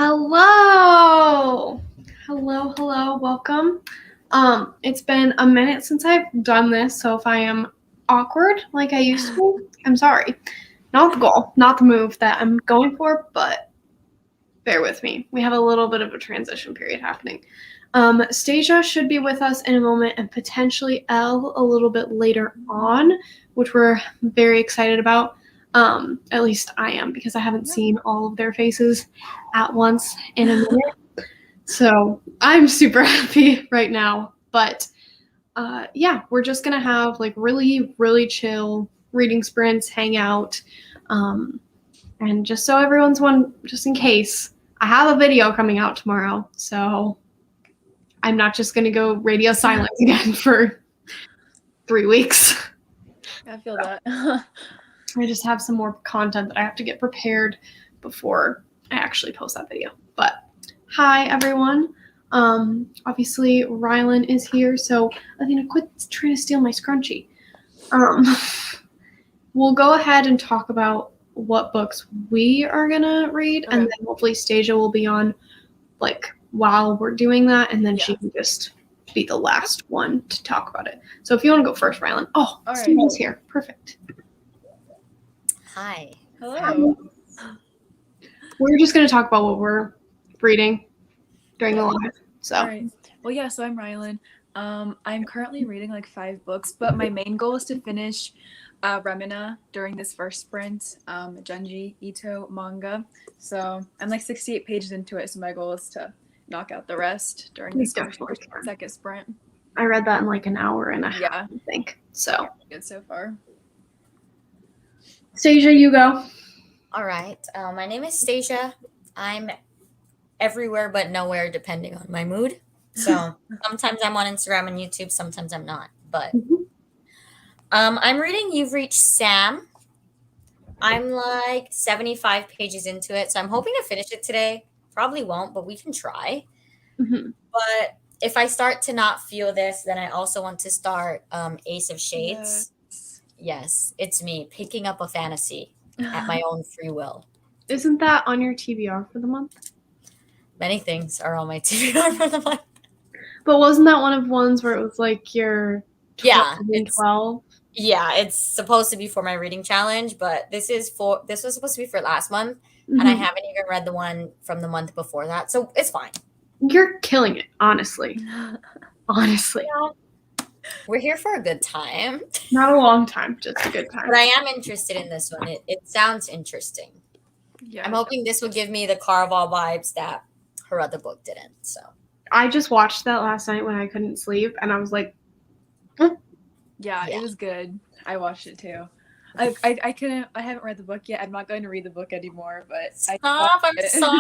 Hello. Hello, welcome. It's been a minute since I've done this, so if I am awkward like I used to be, I'm sorry. Not the goal, not the move that I'm going for, but bear with me. We have a little bit of a transition period happening. Stasia should be with us in a moment and potentially Elle a little bit later on, which we're very excited about. At least I am, because I haven't seen all of their faces at once in a minute. So I'm super happy right now. But yeah, we're just going to have like really, really chill reading sprints, hang out. And just so everyone's just in case, I have a video coming out tomorrow. So I'm not just going to go radio silent again for 3 weeks. I feel that. I just have some more content that I have to get prepared before I actually post that video. But hi, everyone. Obviously, Rylan is here, so Athena, quit trying to steal my scrunchie. We'll go ahead and talk about what books we are going to read, and then hopefully Stasia will be on, like, while we're doing that, and then she can just be the last one to talk about it. So if you want to go first, Rylan. Oh, Stasia's here. Perfect. Hi. Hello. We're just going to talk about what we're reading during the live. So. All right. Well, yeah, so I'm Rylan. I'm currently reading like 5 books, but my main goal is to finish Remina during this first sprint, Junji Ito manga. So I'm like 68 pages into it, so my goal is to knock out the rest during this second sprint. I read that in like an hour and a half, I think. So good so far. Stasia, you go. All right. My name is Stasia. I'm everywhere but nowhere depending on my mood. So sometimes I'm on Instagram and YouTube, sometimes I'm not. But I'm reading You've Reached Sam. I'm like 75 pages into it, so I'm hoping to finish it today. Probably won't, but we can try. But if I start to not feel this, then I also want to start Ace of Shades. Yes, it's me picking up a fantasy at my own free will. Isn't that on your TBR for the month? Many things are on my TBR for the month. But wasn't that one of ones where it was like your 12? Yeah, it's supposed to be for my reading challenge, but this was supposed to be for last month, and I haven't even read the one from the month before that, so it's fine. You're killing it, honestly. Honestly. Yeah. We're here for a good time. Not a long time, just a good time. But I am interested in this one. It sounds interesting. Yeah, I'm hoping this will give me the Caraval vibes that her other book didn't. So I just watched that last night when I couldn't sleep, and I was like, yeah, it was good. I watched it too. I haven't read the book yet. I'm not going to read the book anymore, but I'm sorry.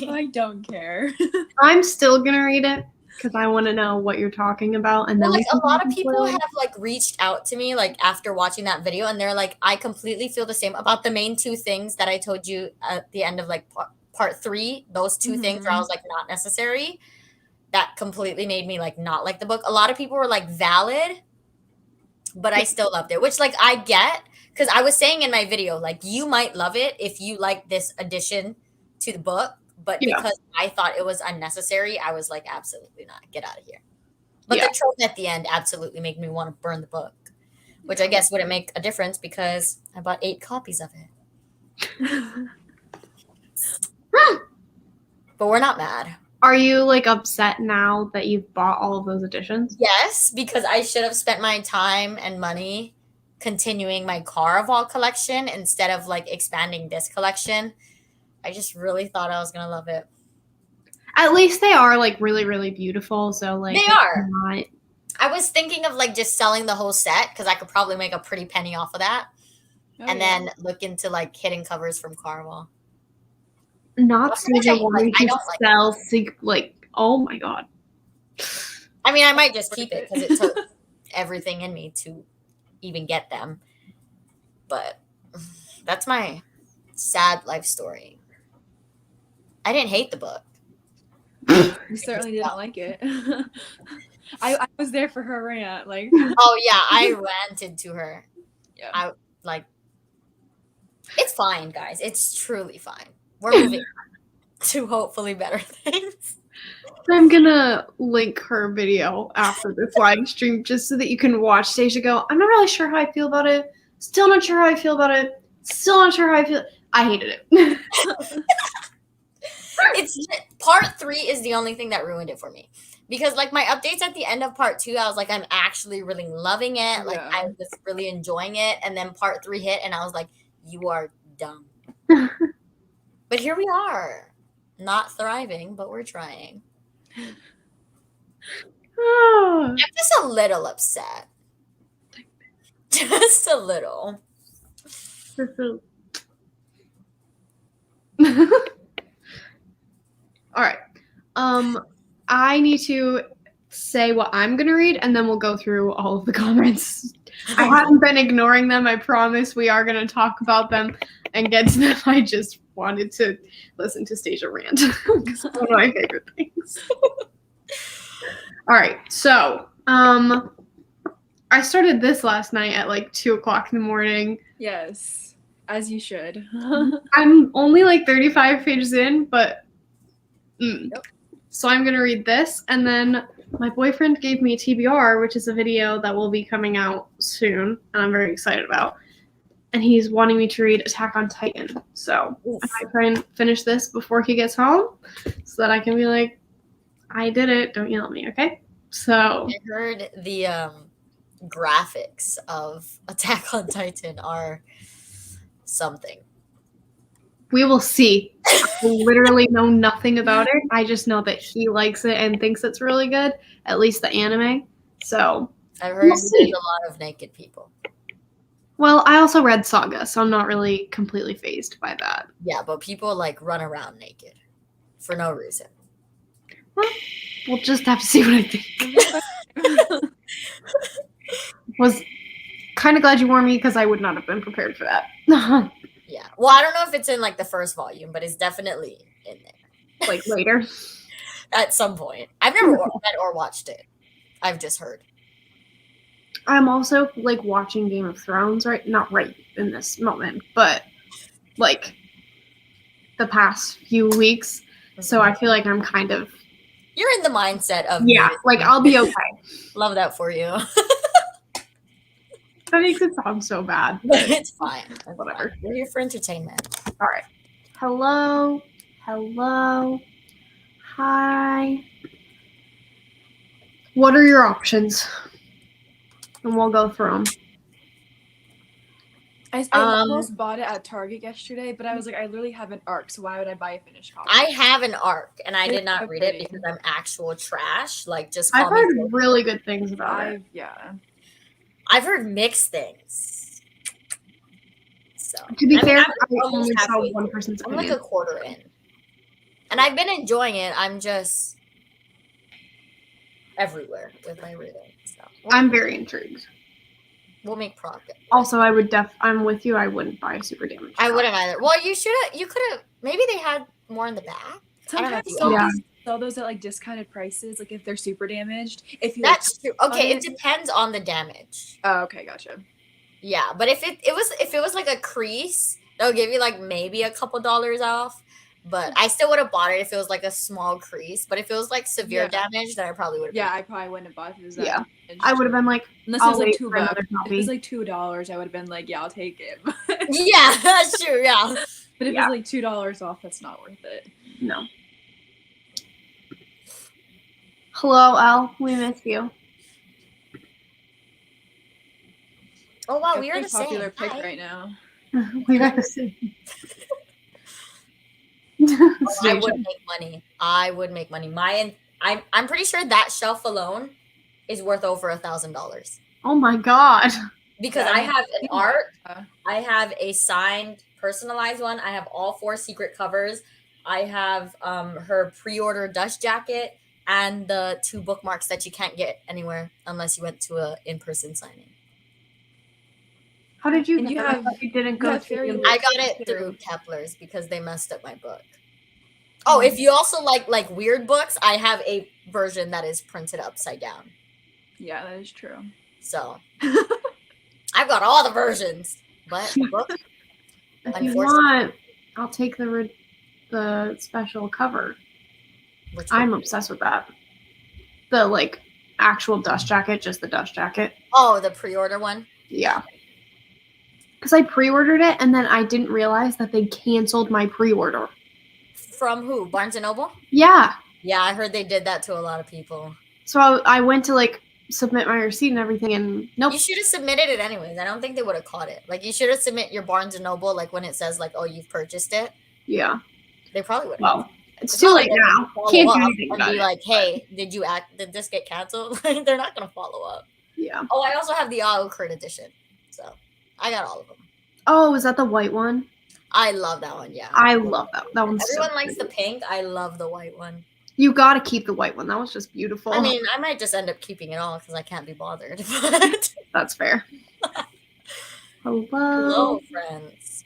I don't care. I'm still gonna read it because I want to know what you're talking about. And then like a lot of people have like reached out to me like after watching that video, and they're like, I completely feel the same about the main 2 things that I told you at the end of like part 3. Those 2 things where I was like not necessary. That completely made me like not like the book. A lot of people were like valid, but I still loved it, which like I get, because I was saying in my video like you might love it if you like this addition to the book. But because I thought it was unnecessary, I was like, absolutely not. Get out of here. But the trope at the end absolutely made me want to burn the book, which I guess wouldn't make a difference because I bought 8 copies of it. But we're not mad. Are you like upset now that you've bought all of those editions? Yes, because I should have spent my time and money continuing my Caraval collection instead of like expanding this collection. I just really thought I was gonna love it. At least they are like really, really beautiful. So like they are. I was thinking of like just selling the whole set because I could probably make a pretty penny off of that, then look into like hidden covers from Caraval. Not Stasia wanting to sell like oh my god. I mean, I might just keep it because it took everything in me to even get them. But that's my sad life story. I didn't hate the book. You certainly didn't like it. I was there for her rant. Like, oh yeah, I ranted to her. Yeah, I like. It's fine, guys. It's truly fine. We're moving. to hopefully better things. I'm gonna link her video after this live stream just so that you can watch Stacia go, I'm not really sure how I feel about it. Still not sure how I feel about it. Still not sure how I feel. I hated it. It's part 3 is the only thing that ruined it for me. Because like my updates at the end of part 2, I was like, I'm actually really loving it. Like Yeah. I'm just really enjoying it. And then part 3 hit and I was like, you are dumb. But here we are. Not thriving, but we're trying. Ah. I'm just a little upset. Just a little. All right. I need to say what I'm gonna read, and then we'll go through all of the comments. I haven't been ignoring them. I promise we are gonna talk about them and get to them. I just wanted to listen to Stacia rant. It's one of my favorite things. All right. So, I started this last night at like 2:00 in the morning. Yes, as you should. I'm only like 35 pages in, but Yep. So I'm gonna read this, and then my boyfriend gave me TBR, which is a video that will be coming out soon, and I'm very excited about. And he's wanting me to read Attack on Titan, so Oof. I might try and finish this before he gets home, so that I can be like, I did it. Don't yell at me, okay? So I heard the graphics of Attack on Titan are something. we will see. I literally know nothing about it. I just know that he likes it and thinks it's really good, at least the anime. So, I've heard We'll there's see. a lot of naked people. well, I also read Saga, so I'm not really completely phased by that. Yeah, but people like run around naked for no reason. We'll just have to see what I think. Was kind of glad you warned me because I would not have been prepared for that. Yeah. Well, I don't know if it's in like the first volume, but it's definitely in there Like later. at some point. I've never read or watched it. I've just heard. I'm also like watching Game of Thrones not right in this moment, but like the past few weeks. So I feel like I'm kind of You're in the mindset of like I'll be okay. Love that for you. That makes it sound so bad. But it's fine. It's Whatever. fine. We're here for entertainment. All right. Hello. Hi. What are your options? And we'll go through them. I almost bought it at Target yesterday, but I was like, I literally have an ARC, so why would I buy a finished copy? I have an ARC and I It's did not so read it pretty. because I'm actual trash. Like just I've call me. heard really good things about it. I've heard mixed things. So To be I mean, fair, I'm I almost only saw halfway one through. person's I'm like opinion. a quarter in. And I've been enjoying it. I'm just everywhere with my reading. So I'm very intrigued. we'll make progress. Also, I'm with you. I wouldn't buy a super damaged. I copy. wouldn't either. Well, you could have, maybe they had more in the back. I don't know if Sometimes you they'll Yeah. just sell those at like discounted prices, like if they're super damaged. If you That's true. Okay, on it it. depends on the damage. oh, okay, gotcha. Yeah, but if it was like a crease, they'll give you like maybe a couple dollars off. But I still would have bought it if it was like a small crease. But if it was like severe Yeah. damage, then I probably would have. Yeah, I probably wouldn't have bought it if it was that Yeah. damaged. I would have been like, Unless I'll it was like wait $2. for another If it copy. was like $2, I would have been like, yeah, I'll take it. Yeah, that's true. Yeah. But if Yeah. it's like $2 off, that's not worth it. No. Hello, Al. We miss you. Oh wow, That's we are a the popular same. pick Hi. right now. We got the same. Oh, I would make money. I would make money. I'm pretty sure that shelf alone is worth over $1,000 Oh my god. because Yeah, I I have an seen art. that. I have a signed, personalized one. I have all 4 secret covers. I have her pre-order dust jacket and the 2 bookmarks that you can't get anywhere unless you went to a in-person signing. How did you And get you that? I have- thought you didn't you go have to very the- I got it through Kepler's because they messed up my book. Oh, if you also like weird books, I have a version that is printed upside down. Yeah, that is true. So I've got all the versions. But book, If you Unfortunately. want, I'll take the the special cover. Which I'm one? obsessed with that. The like actual dust jacket, just the dust jacket. Oh, the pre-order one. Yeah. Because I pre-ordered it and then I didn't realize that they canceled my pre-order. From who? Barnes and Noble? Yeah. Yeah, I heard they did that to a lot of people. So I went to like submit my receipt and everything, and nope. You should have submitted it anyways. I don't think they would have caught it. Like, you should have submit your Barnes and Noble, like when it says like, oh, you've purchased it. Yeah. They probably would have. Well, it's too late now. Can't do anything and about be it. like, hey, did this get canceled? Like, they're not gonna follow up. Yeah. Oh, I also have the Alucard edition, so I got all of them. Oh, is that the white one? I love that one. Yeah, I love that. That one's everyone so likes the pretty. pink. I love the white one. You gotta keep the white one. That was just beautiful. I mean, I might just end up keeping it all because I can't be bothered. But that's fair. Hello. hello, friends.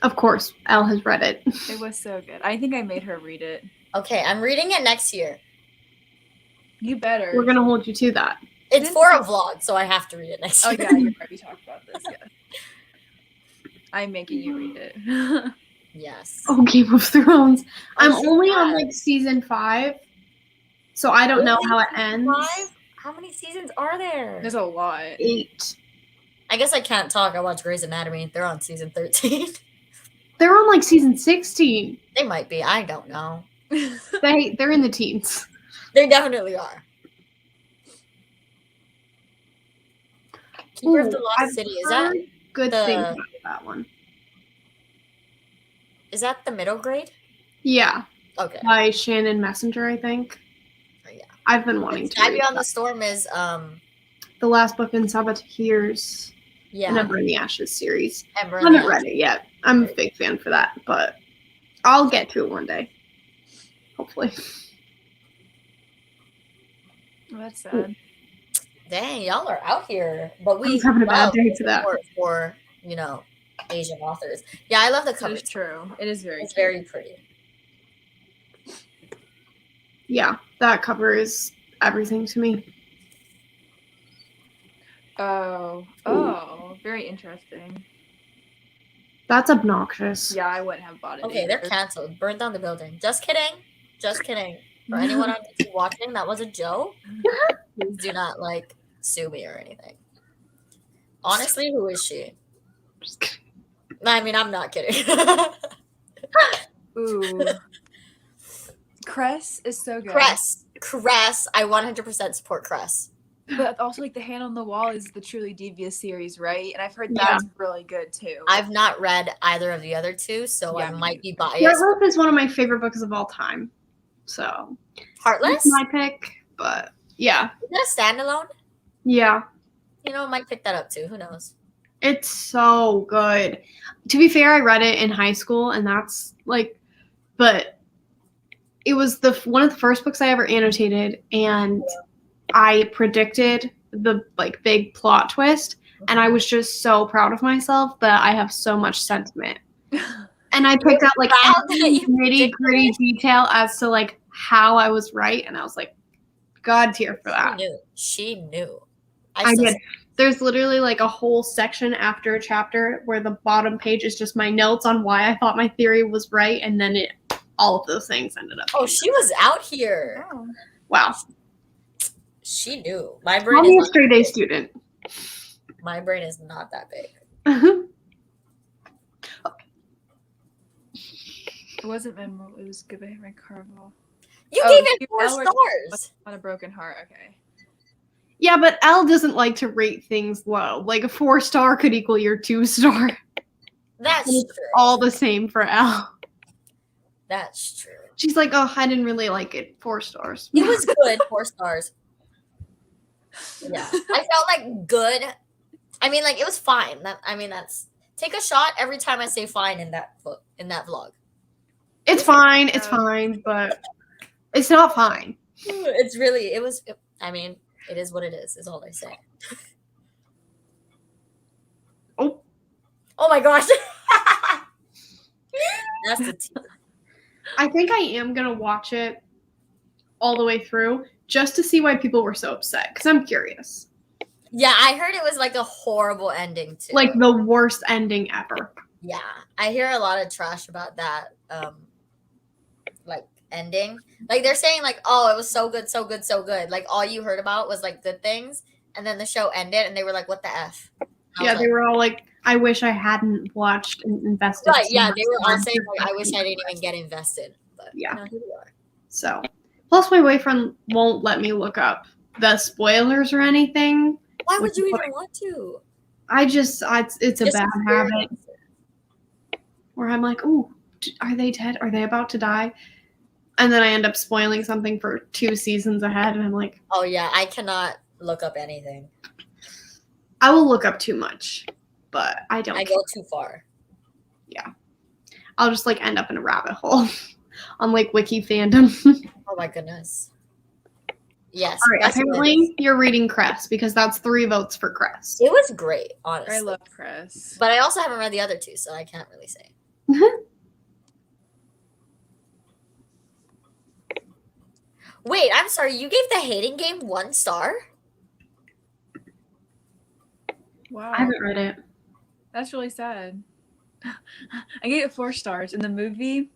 Of course, Elle has read it. It was so good. I think I made her read it. Okay, I'm reading it next year. You better. We're gonna hold you to that. It's for a vlog, so I have to read it next Oh year. yeah, you're right. We talked about this. Yeah. I'm making you read it. Yes. Oh, Game of Thrones. I'm so only on sad. like season 5, so I don't know how it ends. 5? How many seasons are there? There's a lot. 8. I guess I can't talk. I watch Grey's Anatomy. They're on season 13. They're on like season 16. They might be. I don't know. They're in the teens. They definitely are. Keeper of the Ooh, Lost I've City. Is that heard good the- things about that one? the middle grade? Yeah, Okay. by Shannon Messenger, I think. Yeah. I've been wanting to Sky read Beyond the that. Storm is The last book in Saboteur's yeah. Never in the Ashes series. Ember I in the haven't read it yet. I'm a big fan for that, but I'll get to it one day. Hopefully. Oh, that's sad. Dang, y'all are out here. But we was having a bad love day for that. support for, Asian authors. Yeah, I love the That cover. is true. It is very. It's cute. very pretty. Yeah, that cover is everything to me. Oh, very interesting. That's obnoxious. Yeah, I wouldn't have bought it. Okay, they're either. canceled. Burn down the building. Just kidding. Just kidding. For anyone on YouTube watching, that was a joke. Please do not sue me or anything. Honestly, who is she? Just kidding. I mean, I'm not kidding. Ooh. Cress is so good. Cress. I 100% support Cress. But also, the Hand on the Wall is the Truly Devious series, right? And I've heard Yeah. that's really good too. I've not read either of the other two, so Yeah, I me might be neither. biased. Heartless is one of my favorite books of all time. So Heartless? that's my pick. But yeah. Is that a standalone? Yeah. Might pick that up too. Who knows? It's so good. To be fair, I read it in high school, and that's but it was one of the first books I ever annotated, and I predicted the big plot twist, and I was just so proud of myself that I have so much sentiment. And I picked out proud that every you nitty predicted gritty detail as to how I was right, and I was like, God tier for that. She knew. I still did. There's literally a whole section after a chapter where the bottom page is just my notes on why I thought my theory was right, and then all of those things ended up. Oh, she was out here. Oh. Wow. She knew. My Call brain me a is straight A student. my brain is not that big. It wasn't memorable. It was Goodbye, Red Carnival. You Oh, gave it you 4 Albert- stars. On a Broken Heart. Okay. Yeah, but Elle doesn't like to rate things low. A 4-star could equal your 2-star. That's And true. it's all the same for Elle. That's true. She's like, oh, I didn't really like it. 4 stars. It was good. 4 stars. Yeah, I felt good. I mean, it was fine. That's take a shot every time I say fine in that vlog. It's fine. It's fine, but it's not fine. It's really. It was. It is what it is. Is all I say. Oh. Oh my gosh. That's the tea. I think I am going to watch it all the way through just to see why people were so upset, because I'm curious. Yeah, I heard it was a horrible ending too. The worst ending ever. Yeah, I hear a lot of trash about that. Like ending. Like they're saying like, oh, it was so good, so good, so good. Like all you heard about was like good things, and then the show ended, and they were like, what the f? And I Yeah, was they like, were all like, I wish I hadn't watched and invested. right, So yeah, much they were all time saying to like, I wish I watch didn't it. even get invested. But Yeah. here we are. So, plus my boyfriend won't let me look up the spoilers or anything. Why which would you is even what want to? it's a Just bad experience habit where I'm like, ooh, are they dead? Are they about to die? And then I end up spoiling something for 2 seasons ahead, and I'm like, Oh yeah, I cannot look up anything. I will look up too much, but I don't. I go too far. I'll just like end up in a rabbit hole on like wiki fandom. Oh my goodness. Yes. All right, Crest apparently wins. you're reading Crest because that's 3 votes for Crest. It was great, honestly. I love Chris. But I also haven't read the other 2, so I can't really say. Wait, I'm sorry. You gave the Hating Game 1 star? Wow. I haven't read it. That's really sad. I gave it 4 stars. In the movie,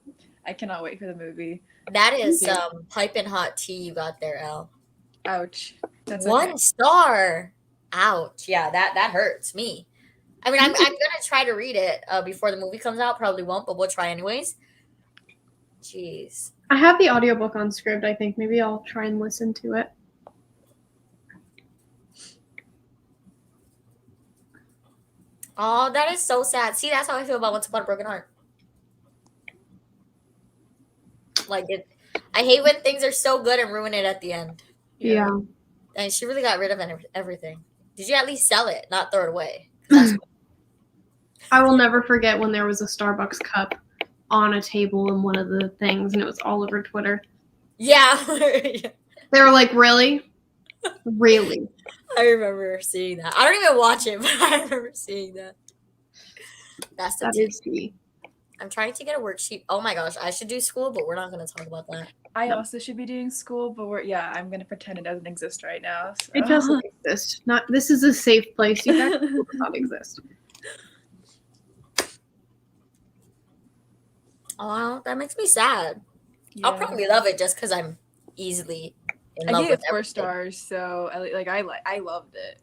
I cannot wait for the movie. That is Yeah. piping hot tea you got there, Elle. Ouch. That's 1 okay. star. Ouch. Yeah, that hurts me. I mean, I'm gonna try to read it before the movie comes out. Probably won't, but we'll try anyways. Jeez. I have the audiobook on Scribd, I think. Maybe I'll try and listen to it. Oh, that is so sad. See, that's how I feel about Once Upon a Broken Heart. Like it, I hate when things are so good and ruin it at the end. Yeah. And she really got rid of everything. Did you at least sell it, not throw it away? That's I will never forget when there was a Starbucks cup on a table in one of the things, and it was all over Twitter. yeah. They were like, really? Really? I remember seeing that. I don't even watch it, but I remember seeing that. That's the That tea. is tea. I'm trying to get a worksheet. Oh my gosh, I should do school, but we're not going to talk about that. I also should be doing school, but I'm gonna pretend it doesn't exist right now. So. It doesn't exist. This is a safe place. You guys it does not exist. Oh, that makes me sad. Yeah. I'll probably love it just because I'm easily in I love gave with it 4 everything. stars, so I loved it.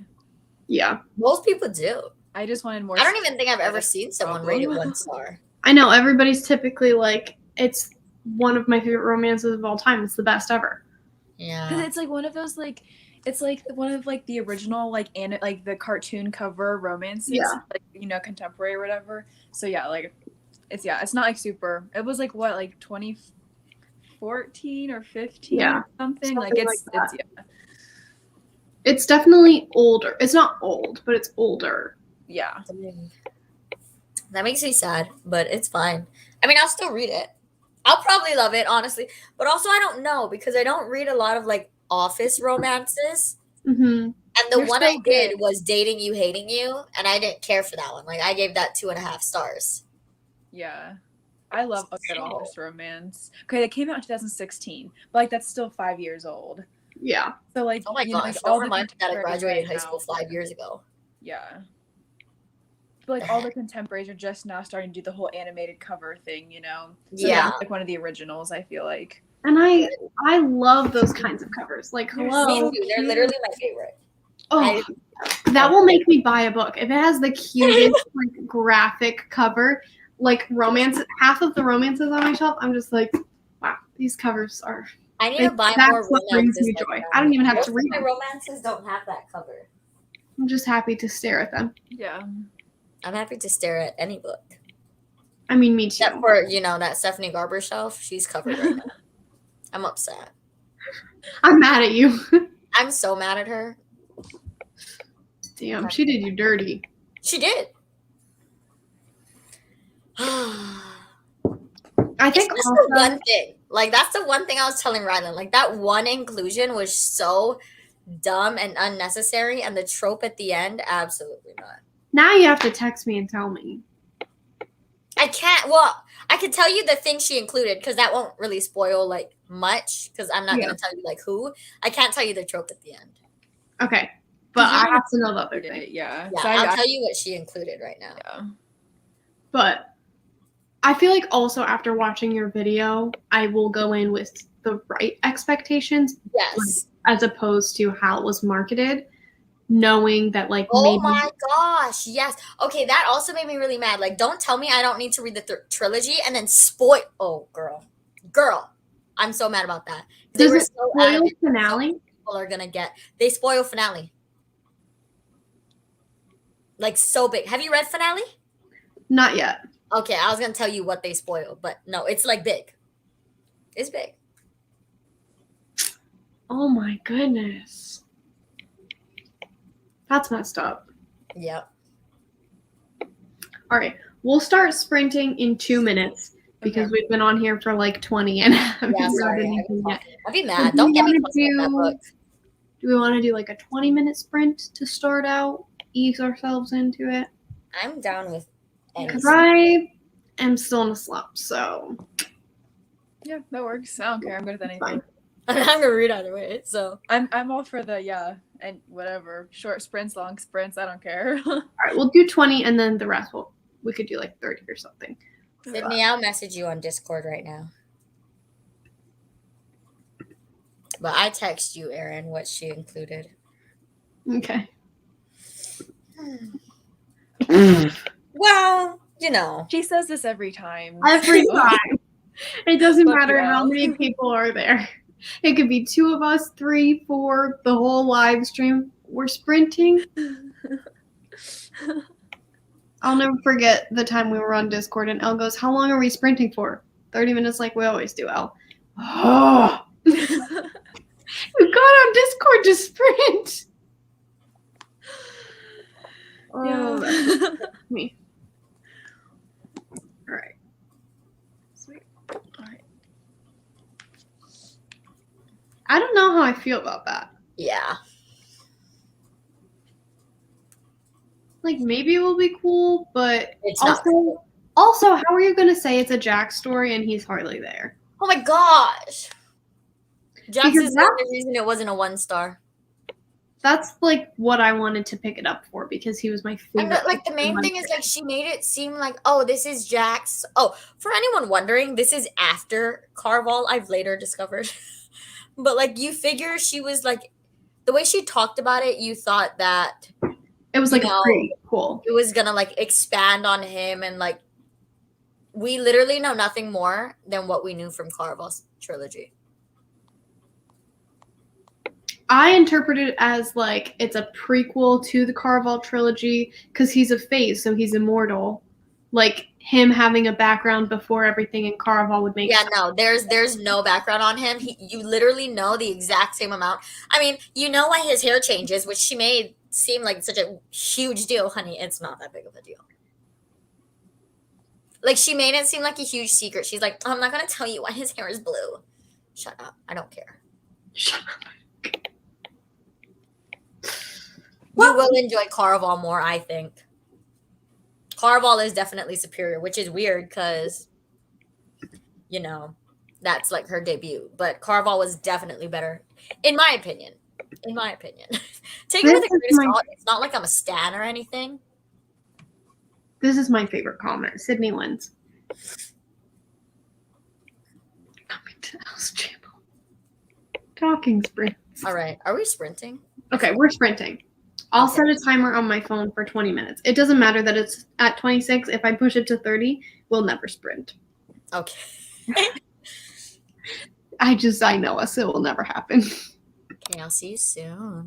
Yeah. Most people do. I just wanted more. I don't even think I've ever That's seen the someone problem. rate it 1 star. I know. Everybody's typically like, it's one of my favorite romances of all time. It's the best ever. Because Yeah. it's like one of those it's like one of like the original like the cartoon cover romances, Yeah. like contemporary or whatever. So yeah, like it's not like super. It was like what, like 2014 or 15 Yeah. or something. Like Something it's like that. It's definitely older. It's not old, but it's older. yeah. That makes me sad, but it's fine. I mean, I'll still read it. I'll probably love it, honestly. But also, I don't know because I don't read a lot of like office romances. Mm-hmm. And the You're one so I did good. was Dating You, Hating You. And I didn't care for that one. Like, I gave that 2.5 stars. Yeah. I love a good So- office romance. Okay, they came out in 2016, but like that's still 5 years old. Yeah. So like, Oh my you know, gosh, like, don't all the remind me that I contemporaries graduated right high school now- 5 years ago. Yeah. But like all the contemporaries are just now starting to do the whole animated cover thing, So Yeah. that's like one of the originals, I feel like. And I love those kinds of covers. Like, They're hello. Me so too. They're cute. literally my favorite. Oh, that will make me buy a book. If it has the cutest like graphic cover, like romance, half of the romances on my shelf, I'm just like, wow, these covers are. I need to buy That's more what brings romances. me like joy. that. I don't even have Most to of read my them. romances don't have that cover. I'm just happy to stare at them. Yeah. I'm happy to stare at any book. I mean, me too. Except for, that Stephanie Garber shelf. She's covered right now. I'm upset. I'm mad at you. I'm so mad at her. Damn, she did you dirty. She did. I think It's just also, the one thing. Like, that's the one thing I was telling Rylan. Like, that one inclusion was so dumb and unnecessary. And the trope at the end, absolutely not. now you have to text me and tell me. I can't. Well, I could tell you the thing she included because that won't really spoil, like, much. Because I'm not Yeah. going to tell you, like, who. I can't tell you the trope at the end. Okay, but You're I gonna have to know the other thing. Yeah. Yeah, So I'll tell you what she included right now. yeah. But I feel like also after watching your video, I will go in with the right expectations Yes. as opposed to how it was marketed, knowing that like Oh maybe my gosh, yes. Okay, that also made me really mad. Like, don't tell me I don't need to read the trilogy and then spoil. Oh, girl, I'm so mad about that. They does were it so spoil adamant. So finale? many people are gonna get. They spoil finale. Like so big. Have you read finale? Not yet. Okay, I was gonna tell you what they spoil, but no, it's like big. It's big. Oh my goodness. That's messed up. Yep. All right. We'll start sprinting in 2 minutes because we've been on here for like 20 and haven't Yeah, read sorry. anything yet. I'd be So mad. do Don't we get me wanna posting that book. do we want to do like a 20-minute sprint to start out, ease ourselves into it? I'm down with Because anything. I am still in a slump, so Yeah, that works. I don't care. I'm good with it's anything. fine. I'm gonna read either way. So I'm all for the and whatever short sprints, long sprints. I don't care. All right, we'll do 20 and then the rest we could do like 30 or something. Sydney, I'll message you on Discord right now. But I text you, Erin, what she included. Okay. Well, you know. She says this every time. Every so- time. It doesn't Fuck matter you, how Elle. many people are there. It could be 2 of us, 3, 4, the whole live stream. We're sprinting. I'll never forget the time we were on Discord and Elle goes, "How long are we sprinting for?" 30 minutes like we always do, Elle. Oh, we got on Discord to sprint. Oh, that's yeah. me. All right. Sweet. All right. I don't know how I feel about that. Yeah. Like maybe it will be cool, but It's not. also, how are you gonna say it's a Jack story and he's hardly there? Oh my gosh. Jax Because is the only reason it wasn't a 1-star. That's like what I wanted to pick it up for because he was my favorite. And like the main thing is like she made it seem like, oh, this is Jax. Oh, for anyone wondering, this is after Carval, I've later discovered. But like you figure she was like the way she talked about it, you thought that it was like a prequel. It was gonna like expand on him and like we literally know nothing more than what we knew from Carval's trilogy. I interpret it as like it's a prequel to the Carval trilogy because he's a phase, so he's immortal. Like him having a background before everything in Carval would make sense. No, there's no background on him. You literally know the exact same amount. I mean, you know why his hair changes, which she made seem like such a huge deal, honey. It's not that big of a deal. Like she made it seem like a huge secret. She's like, I'm not gonna tell you why his hair is blue. Shut up. I don't care. Shut up. You will enjoy Carval more, I think. Carval is definitely superior, which is weird because, you know, that's like her debut. But Carval was definitely better, in my opinion. In my opinion. Take it with a grain of salt. It's not like I'm a stan or anything. This is my favorite comment. Sydney wins. Coming to Elle's channel. Talking sprints. All right. Are we sprinting? Okay, we're sprinting. I'll set a timer on my phone for 20 minutes. It doesn't matter that it's at 26. If I push it to 30, we'll never sprint. Okay. I know us. It will never happen. Okay, I'll see you soon.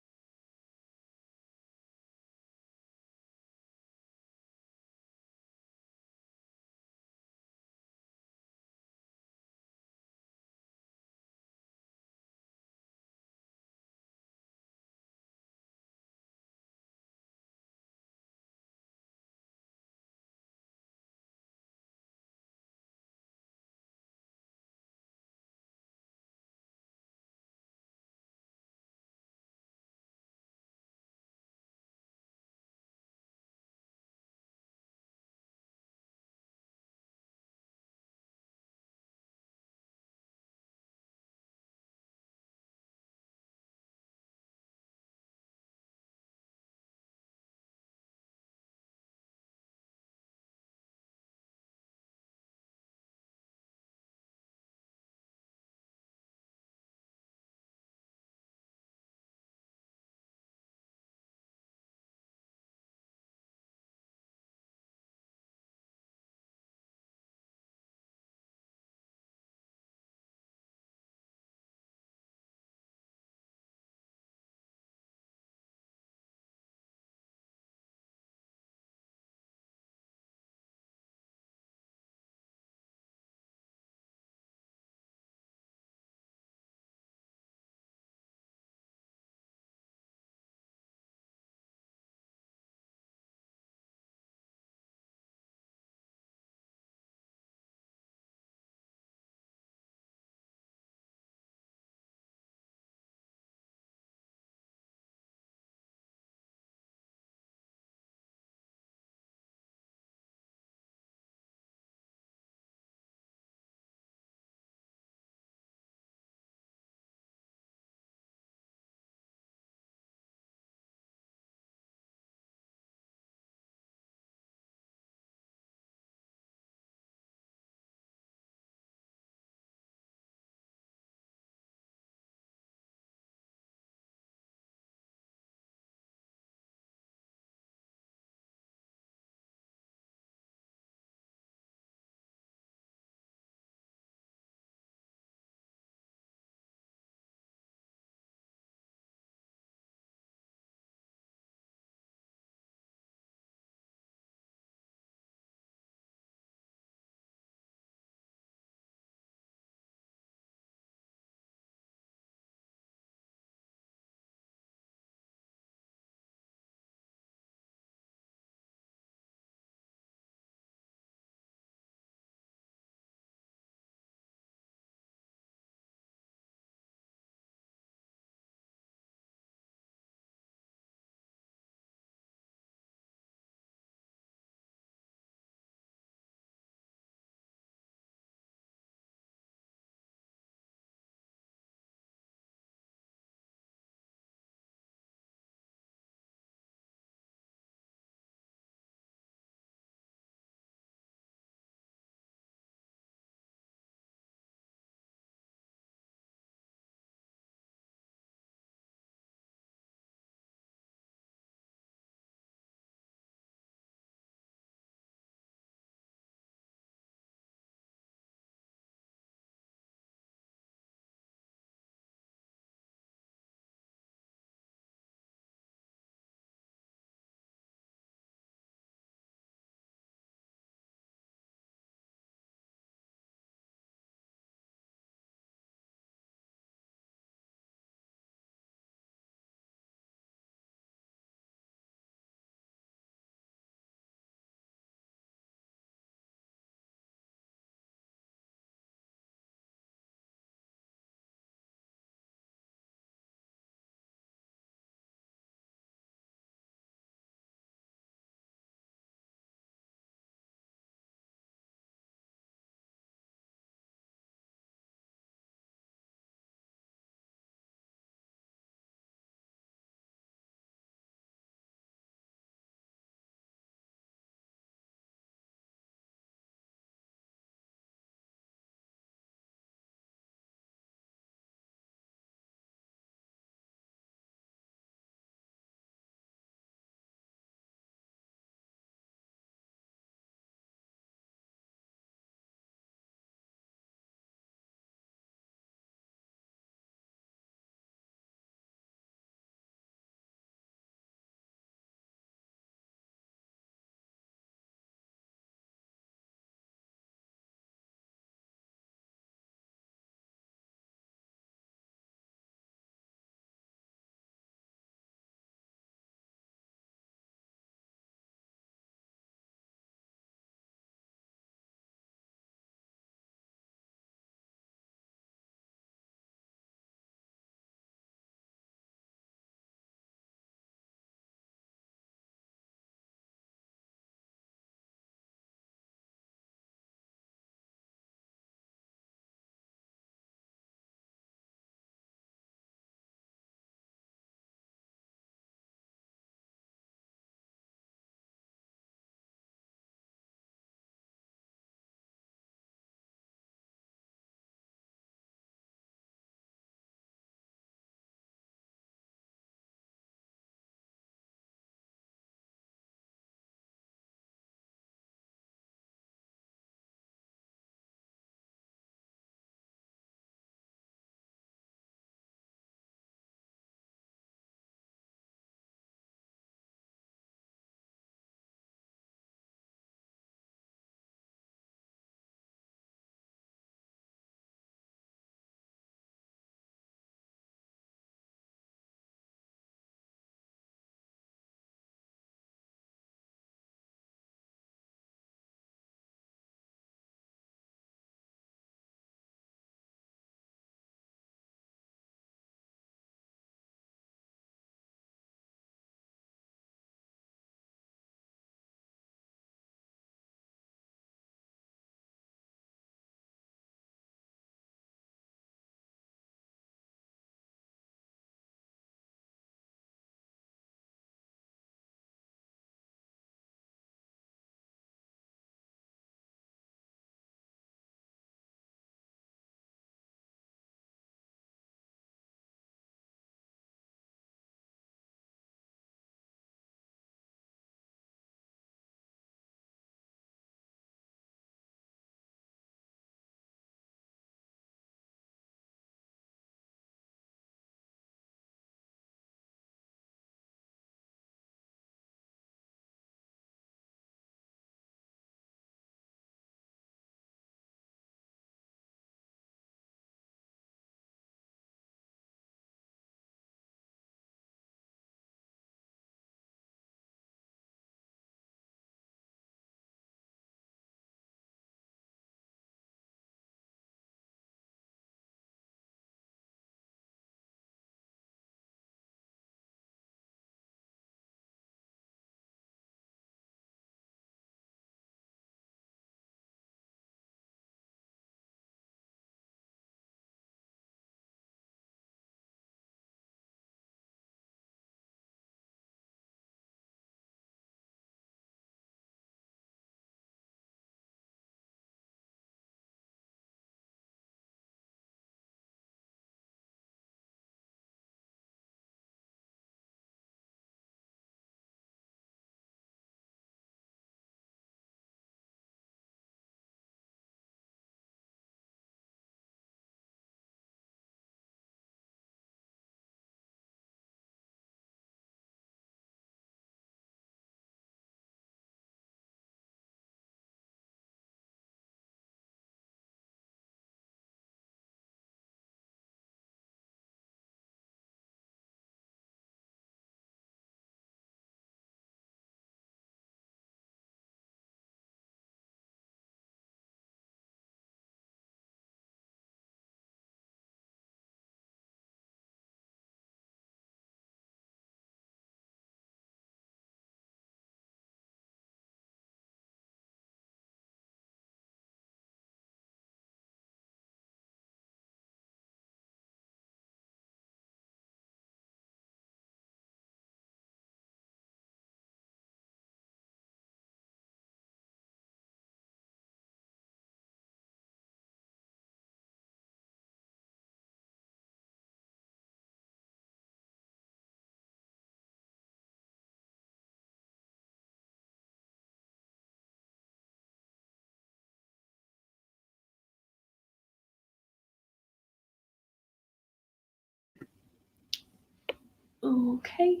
Okay.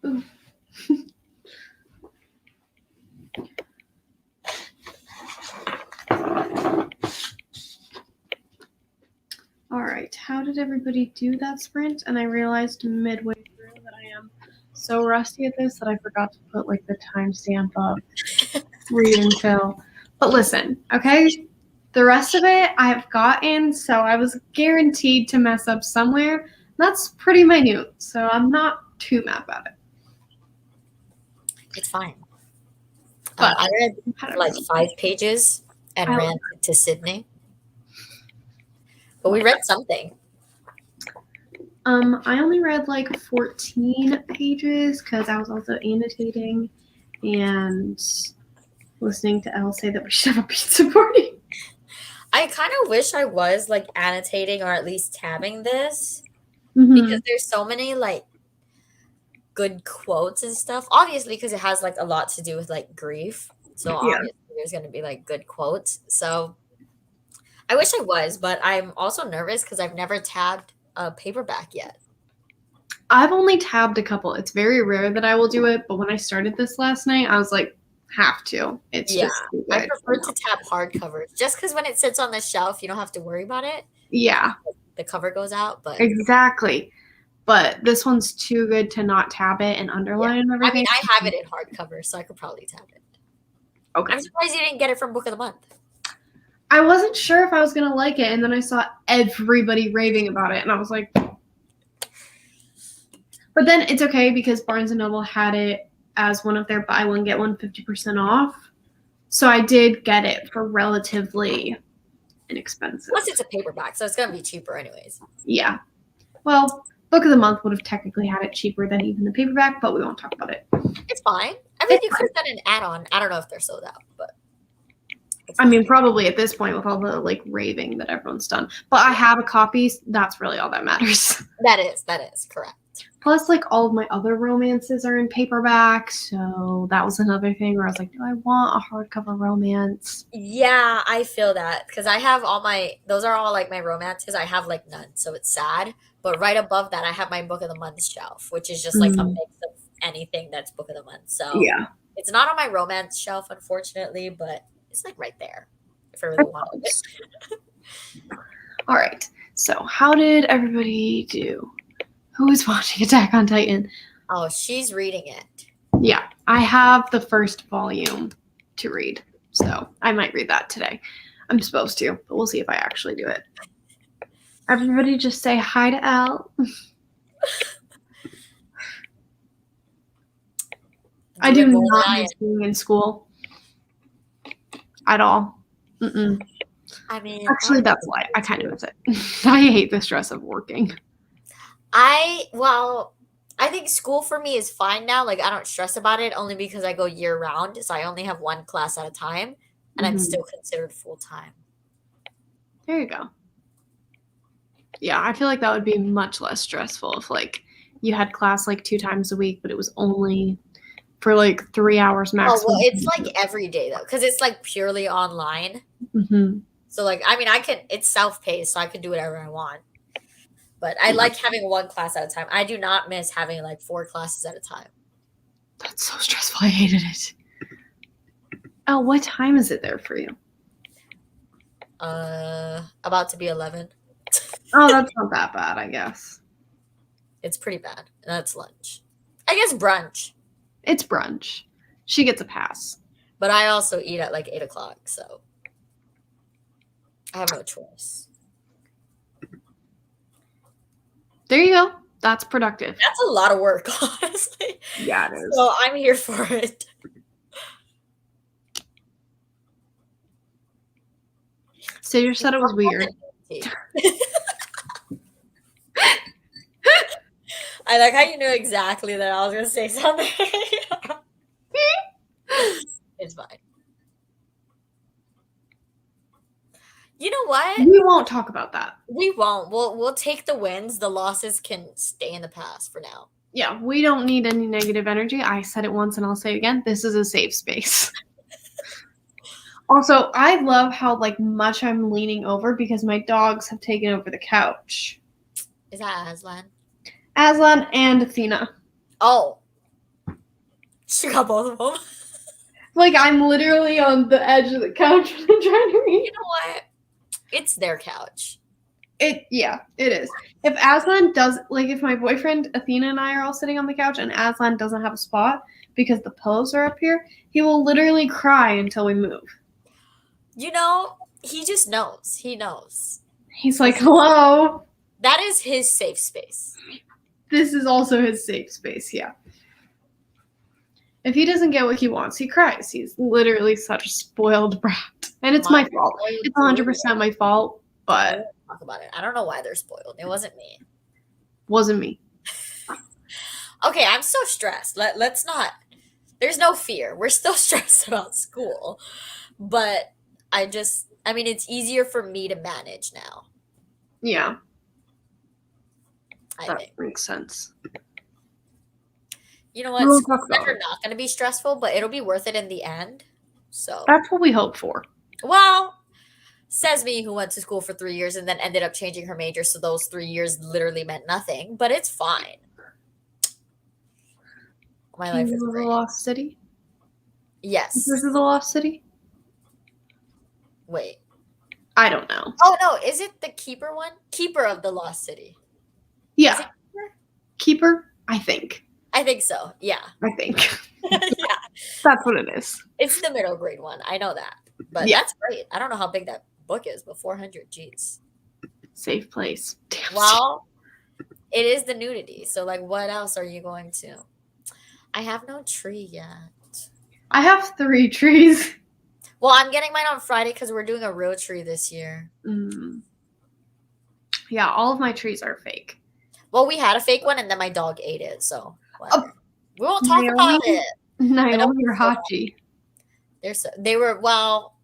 Ooh. All right. How did everybody do that sprint? And I realized midway through that I am so rusty at this that I forgot to put like the timestamp of read and fill. But listen, okay? The rest of it I've gotten, so I was guaranteed to mess up somewhere. That's pretty minute, so I'm not too mad about it. It's fine. But I read I don't like know. 5 pages and I- ran to Sydney. But we read something. I only read like 14 pages because I was also annotating and listening to Elle say that we should have a pizza party. I kind of wish I was like annotating or at least tabbing this Mhm. because there's so many like good quotes and stuff. Obviously, because it has like a lot to do with like grief. So Yeah. obviously there's going to be like good quotes. So I wish I was, but I'm also nervous because I've never tabbed a paperback yet. I've only tabbed a couple. It's very rare that I will do it, but when I started this last night, I was like, have to. It's Yeah, just too I good. prefer to tab hardcovers just because when it sits on the shelf, you don't have to worry about it. Yeah, The cover goes out, but exactly. But this one's too good to not tab it and underline and I everything. mean, I have it in hardcover, so I could probably tab it. Okay. I'm surprised you didn't get it from Book of the Month. I wasn't sure if I was gonna like it, and then I saw everybody raving about it, and I was like, but then it's okay because Barnes and Noble had it as one of their buy one get one 50% off. So I did get it for relatively inexpensive. Plus, it's a paperback, so it's gonna be cheaper anyways. Yeah. Well, Book of the Month would have technically had it cheaper than even the paperback, but we won't talk about it. It's fine. I mean, you could have done an add-on. I don't know if they're sold out, but I mean, probably at this point with all the like raving that everyone's done. But I have a copy. That's really all that matters. that is correct. Plus, like all of my other romances are in paperback, so that was another thing where I was like, do I want a hardcover romance? Yeah, I feel that because I have those are all like my romances. I have like none, so it's sad. But right above that, I have my Book of the Month shelf, which is just like a mix of anything that's Book of the Month. So Yeah. it's not on my romance shelf, unfortunately, but it's like right there if I really wanted it. All right. So, how did everybody do? Who is watching Attack on Titan? Oh, she's reading it. Yeah, I have the first volume to read, so I might read that today. I'm supposed to, but we'll see if I actually do it. Everybody just say hi to Elle. I do not miss being in school at all. Mm-mm. I mean, Actually, that's why I kind of miss it. I hate the stress of working. I think school for me is fine now. Like I don't stress about it only because I go year round. So I only have one class at a time and I'm still considered full time. There you go. Yeah, I feel like that would be much less stressful if like you had class like 2 times a week, but it was only for like 3 hours maximum. Oh, well, it's like every day though, because it's like purely online. Mm-hmm. So like, I mean, it's self-paced, so I can do whatever I want. But I like having one class at a time. I do not miss having like 4 classes at a time. That's so stressful. I hated it. Oh, what time is it there for you? About to be 11. Oh, that's not that bad, I guess. It's pretty bad. That's lunch. I guess brunch. It's brunch. She gets a pass. But I also eat at like 8 o'clock, so I have no choice. There you go. That's productive. That's a lot of work, honestly. Yeah, it is. So I'm here for it. So you said it was weird. I like how you knew exactly that I was going to say something. It's fine. You know what? We won't talk about that. We won't. We'll take the wins. The losses can stay in the past for now. Yeah, we don't need any negative energy. I said it once and I'll say it again. This is a safe space. Also, I love how like much I'm leaning over because my dogs have taken over the couch. Is that Aslan? Aslan and Athena. Oh. She got both of them. Like, I'm literally on the edge of the couch when I'm trying to read. You know what? It's their couch. Yeah, it is. If Aslan does, like, if my boyfriend Athena and I are all sitting on the couch and Aslan doesn't have a spot because the pillows are up here, he will literally cry until we move. You know, he just knows. He knows. He's like, hello. That is his safe space. This is also his safe space, yeah. If he doesn't get what he wants, he cries. He's literally such a spoiled brat. And it's my fault. It's 100% my fault, but talk about it. I don't know why they're spoiled. It wasn't me. Wasn't me. Okay, I'm so stressed. Let's not. There's no fear. We're still stressed about school. But I mean, it's easier for me to manage now. Yeah. I That think. makes sense. You know what? We'll School's talk about never it. not going to be stressful, but it'll be worth it in the end. So, That's what we hope for. well, says me who went to school for 3 years and then ended up changing her major, so those 3 years literally meant nothing, but it's fine. My life is Kingdom of the great. Lost City? Yes. This is the Lost City? Wait. I don't know. Oh, no. Is it the Keeper one? Keeper of the Lost City. Is Yeah. it Keeper? Keeper? I think. I think so. Yeah. I think. Yeah. That's what it is. It's the middle grade one. I know that. But Yeah. that's great. I don't know how big that book is, but 400 G's. Safe place. Damn. Well, it is the nudity. So, like, what else are you going to? I have no tree yet. I have 3 trees. Well, I'm getting mine on Friday because we're doing a real tree this year. Yeah, all of my trees are fake. Well, we had a fake one and then my dog ate it. So, whatever. We won't talk Naomi? about it. Naomi or Hachi? They were, well,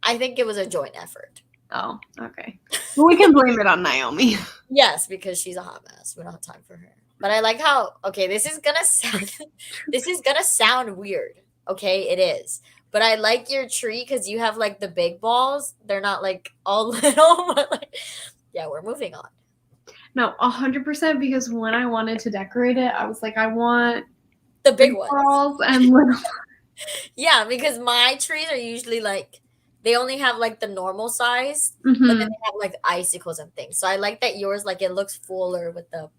I think it was a joint effort. Oh, okay. Well, we can blame it on Naomi. Yes, because she's a hot mess. We don't have time for her. But I like how, okay, this is gonna sound weird. Okay, it is. But I like your tree because you have like the big balls. They're not like all little, but like, yeah, we're moving on. No, 100% because when I wanted to decorate it, I was like, I want The big ones. balls and little. Yeah, because my trees are usually like, they only have like the normal size, but Mhm. then they have like icicles and things. So I like that yours, like, it looks fuller with the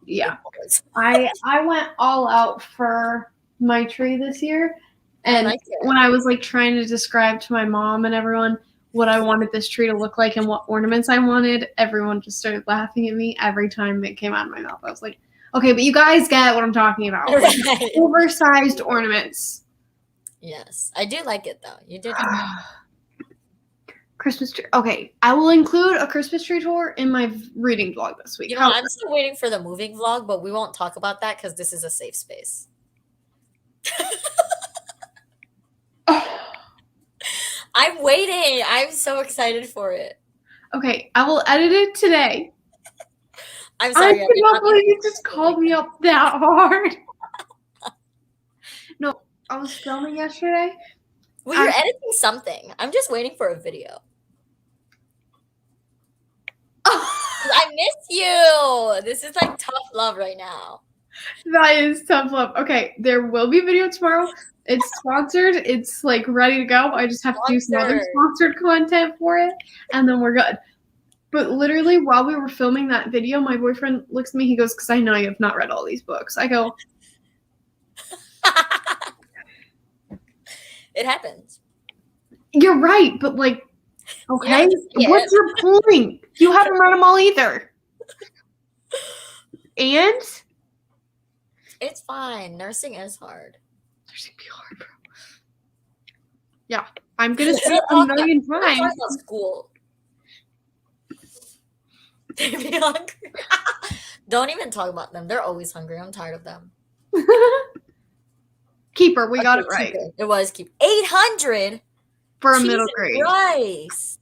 Yeah. big balls. I went all out for my tree this year. And like it. when I was like trying to describe to my mom and everyone what I wanted this tree to look like and what ornaments I wanted, everyone just started laughing at me every time it came out of my mouth. I was like, okay, but you guys get what I'm talking about. Like, Right. oversized ornaments. Yes, I do like it though. You did. Christmas tree. Okay, I will include a Christmas tree tour in my reading vlog this week. You know, I'm still waiting for the moving vlog, but we won't talk about that because this is a safe space. I'm waiting. I'm so excited for it. Okay, I will edit it today. I'm I sorry. cannot believe you just called me up that hard. No, I was filming yesterday. Well, you're editing something. I'm just waiting for a video. I miss you. This is like tough love right now. That is tough love. Okay, there will be a video tomorrow. It's sponsored. It's like ready to go. I just have to do some other sponsored content for it, and then we're good. But literally, while we were filming that video, my boyfriend looks at me. He goes, "Because I know you have not read all these books." I go, It happens. "You're right, but like, okay, Yeah. what's your point? You haven't read them all either." And It's fine. Nursing is hard. there's gonna be hard, bro. Yeah, I'm gonna say it a million We're talking times. about school. They be hungry. Don't even talk about them. They're always hungry. I'm tired of them. Keeper, we got it Okay, right keep it. It was keep 800 for a middle grade. Rice.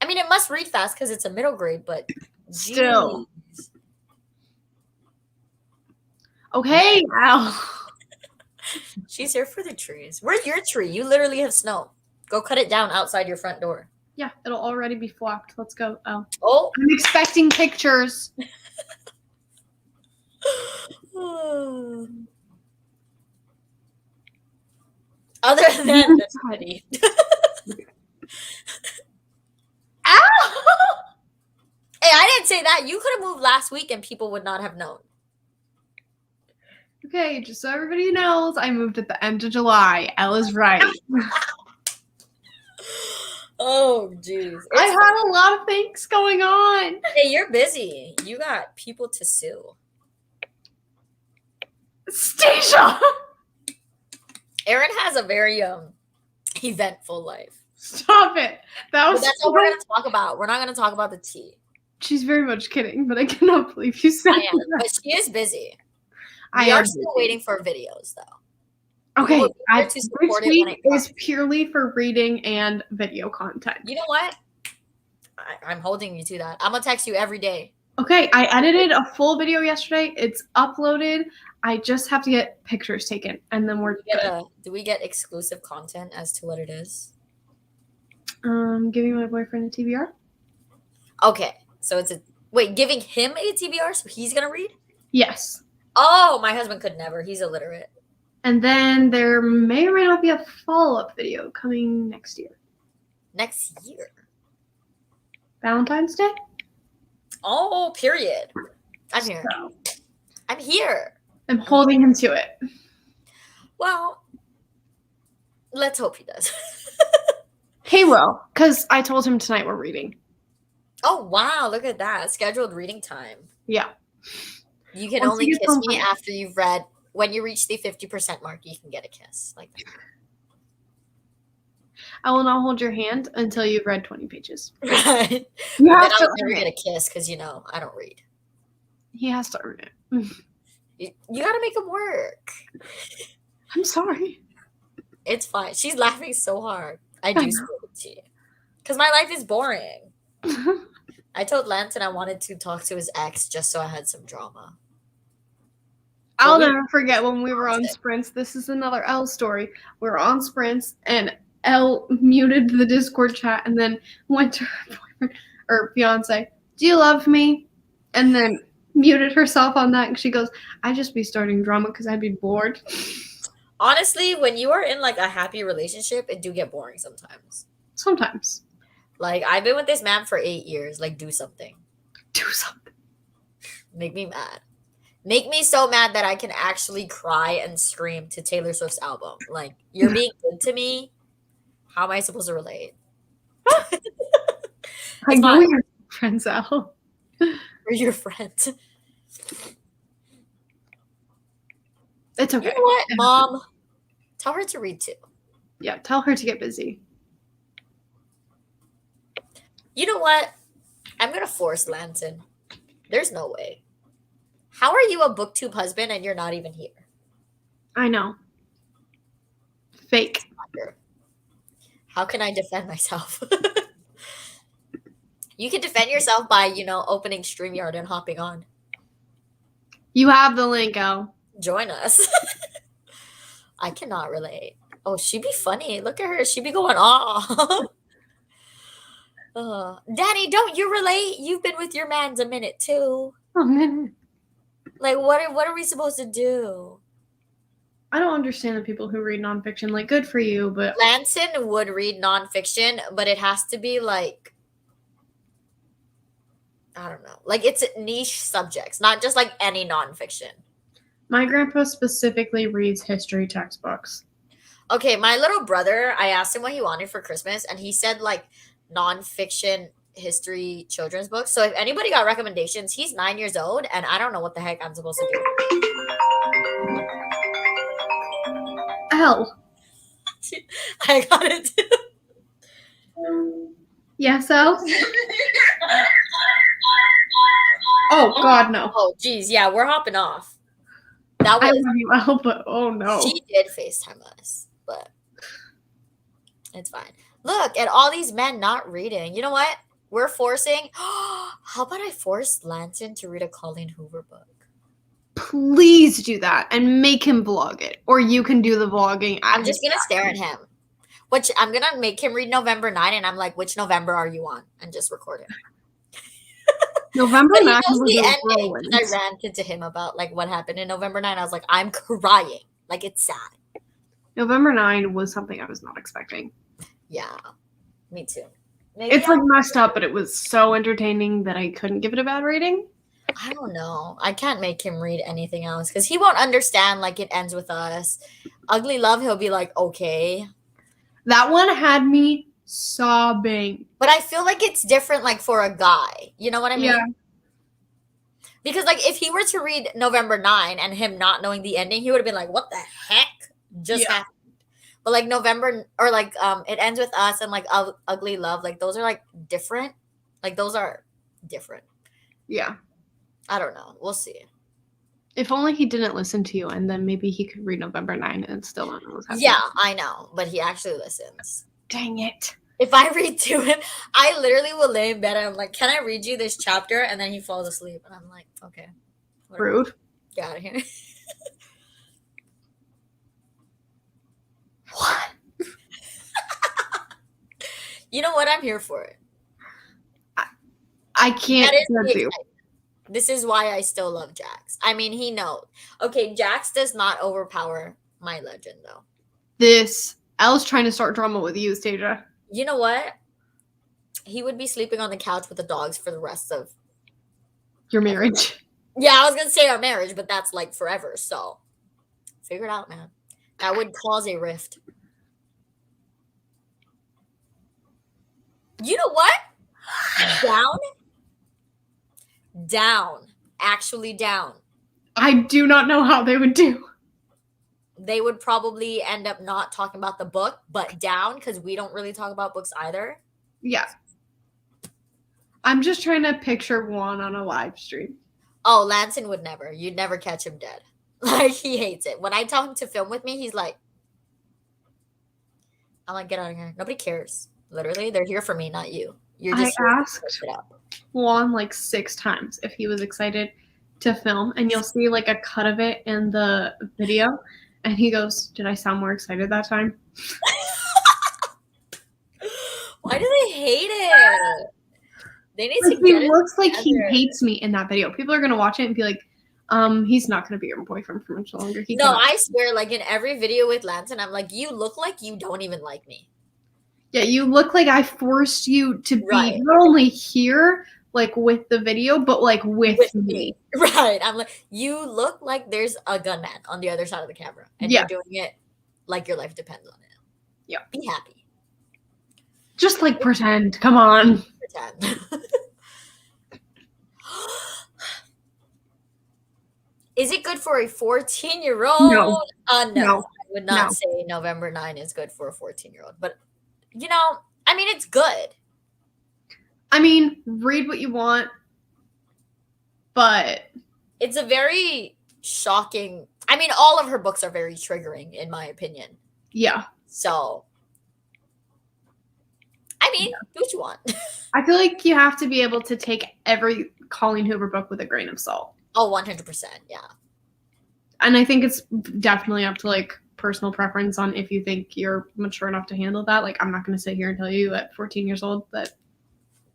I mean, it must read fast because it's a middle grade, but Still. geez. Okay, Al. She's here for the trees. Where's your tree? You literally have snow. Go cut it down outside your front door. Yeah, it'll already be flocked. Let's go. Oh, Oh, I'm expecting pictures. Other than the city. Ow! Hey, I didn't say that. You could have moved last week and people would not have known. Okay, just so everybody knows, I moved at the end of July. Ella's right. Oh, jeez. I had a lot of things going on. Hey, you're busy. You got people to sue. Stacia! Erin has a very eventful life. Stop it. That But was that's what we're gonna talk about. We're not gonna talk about the tea. She's very much kidding, but I cannot believe you said I am, that. but she is busy. I We are am still busy. waiting for videos though. Okay, We'll be there to this support it when week it is comes. purely for reading and video content. You know what? I'm holding you to that. I'm gonna text you every day. Okay, I edited a full video yesterday. It's uploaded. I just have to get pictures taken, and then we're good. Do we get exclusive content as to what it is? Giving my boyfriend a TBR. Okay, so it's giving him a TBR so he's gonna read? Yes. Oh, my husband could never. He's illiterate. And then there may or may not be a follow-up video coming next year. Next year. Valentine's Day? Oh, period. I'm here. So, I'm here. I'm holding him to it. Well, let's hope he does. He will, because I told him tonight we're reading. Oh, wow. Look at that. Scheduled reading time. Yeah. You can Once only you get kiss home me from- after you've read. When you reach the 50% mark, you can get a kiss. Like that. I will not hold your hand until you've read 20 pages. Right. You Then have to I'll never earn get it. a kiss because, I don't read. He has to earn it. You got to make him work. I'm sorry. It's fine. She's laughing so hard. I I do know. spill the tea. Because my life is boring. I told Lanton I wanted to talk to his ex just so I had some drama. I'll Well, never forget when we were on Sprints. This is another L story. We were on Sprints and Elle muted the Discord chat and then went to her boyfriend or fiance. Do you love me? And then muted herself on that. And she goes, I'd just be starting drama because I'd be bored. Honestly, when you are in like a happy relationship, it do get boring sometimes. Sometimes. Like I've been with this man for 8 years. Like do something. Do something. Make me mad. Make me so mad that I can actually cry and scream to Taylor Swift's album. Like, you're being good to me. How am I supposed to relate? I know fine. your friends out. We're your friend. It's okay. You know what, Mom? Tell her to read too. Yeah, tell her to get busy. You know what? I'm going to force Lanton. There's no way. How are you a booktube husband and you're not even here? I know. Fake. How can I defend myself? You can defend yourself by, opening StreamYard and hopping on. You have the link, Elle. Join us. I cannot relate. Oh, she be funny. Look at her. She be going off. Danny, don't you relate? You've been with your mans a minute too. Oh, man. Like, what are we supposed to do? I don't understand the people who read nonfiction. Like, good for you, but Lanson would read nonfiction, but it has to be like, I don't know. Like, it's niche subjects, not just like any nonfiction. my grandpa specifically reads history textbooks. Okay, my little brother, I asked him what he wanted for Christmas, and he said like nonfiction history children's books. So if anybody got recommendations, he's 9 years old, and I don't know what the heck I'm supposed to do. Elle. I got it. Yes, Elle? Oh, God, no. Oh, geez, yeah, we're hopping off. That I was love you, Elle, but oh, no. she did FaceTime us, but it's fine. Look at all these men not reading. You know what? We're forcing. How about I force Lanson to read a Colleen Hoover book? Please do that and make him vlog it. Or you can do the vlogging. I'm just gonna stare at him. Which I'm gonna make him read November 9, and I'm like, which November are you on? And just record it. November But he 9th knows was the a ending. whirlwind. I ranted to him about like what happened in November 9. I was like, I'm crying. Like it's sad. November 9 was something I was not expecting. Yeah, me too. Maybe It's like messed up, but it was so entertaining that I couldn't give it a bad rating. I don't know. I can't make him read anything else because he won't understand. Like It Ends With Us, Ugly Love. He'll be like, okay, That one had me sobbing. but I feel like it's different. Like for a guy, you know what I mean? Yeah. Because like if he were to read November 9 and him not knowing the ending, he would have been like, what the heck just Yeah. happened? But like November or like It Ends With Us and like Ugly Love, like those are like different. Like those are different. Yeah. I don't know. We'll see. If only he didn't listen to you, and then maybe he could read November 9 and still not know what's happening. Yeah, I know, but he actually listens. Dang it. If I read to him, I literally will lay in bed and I'm like, can I read you this chapter? And then he falls asleep. And I'm like, okay. Whatever. Rude. Get out of here. What? You know what? I'm here for it. I can't That is the judge you. excitement. This is why I still love Jax. I mean, he knows. Okay, Jax does not overpower my legend, though. Elle's trying to start drama with you, Stasia. You know what? He would be sleeping on the couch with the dogs for the rest of... Your marriage. Yeah, I was going to say our marriage, but that's like forever. So, figure it out, man. That would cause a rift. You know what? Down. Actually down. I do not know how they would do. They would probably end up not talking about the book, but down, because we don't really talk about books either. Yeah. I'm just trying to picture Juan on a live stream. Oh, Lanson would never. You'd never catch him dead. Like, he hates it. When I tell him to film with me, he's like, I'm like, get out of here. Nobody cares. Literally, they're here for me, not you. You're just here to asked search it up. Juan like 6 times if he was excited to film, and you'll see like a cut of it in the video, and he goes, "Did I sound more excited that time?" Why do they hate it? They need to Like, he get it looks like he together. hates me in that video. People are gonna watch it and be like, he's not gonna be your boyfriend for much longer. He No, cannot." I swear, like in every video with Lanson, I'm like, you look like you don't even like me. Yeah, you look like I forced you to be Right. not only here, like with the video, but like with me. Right. I'm like, you look like there's a gunman on the other side of the camera. And Yeah. you're doing it like your life depends on it. Yeah. Be happy. Just like pretend. Come on. Pretend. Is it good for a 14-year-old? No. No. No. I would not No. say November 9 is good for a 14-year-old. But, you know, I mean, it's good. I mean, read what you want, but It's a very shocking... I mean, all of her books are very triggering, in my opinion. yeah. So, I mean, do what you want. I feel like you have to be able to take every Colleen Hoover book with a grain of salt. Oh, 100%. Yeah. And I think it's definitely up to like personal preference on if you think you're mature enough to handle that. Like, I'm not going to sit here and tell you at 14 years old that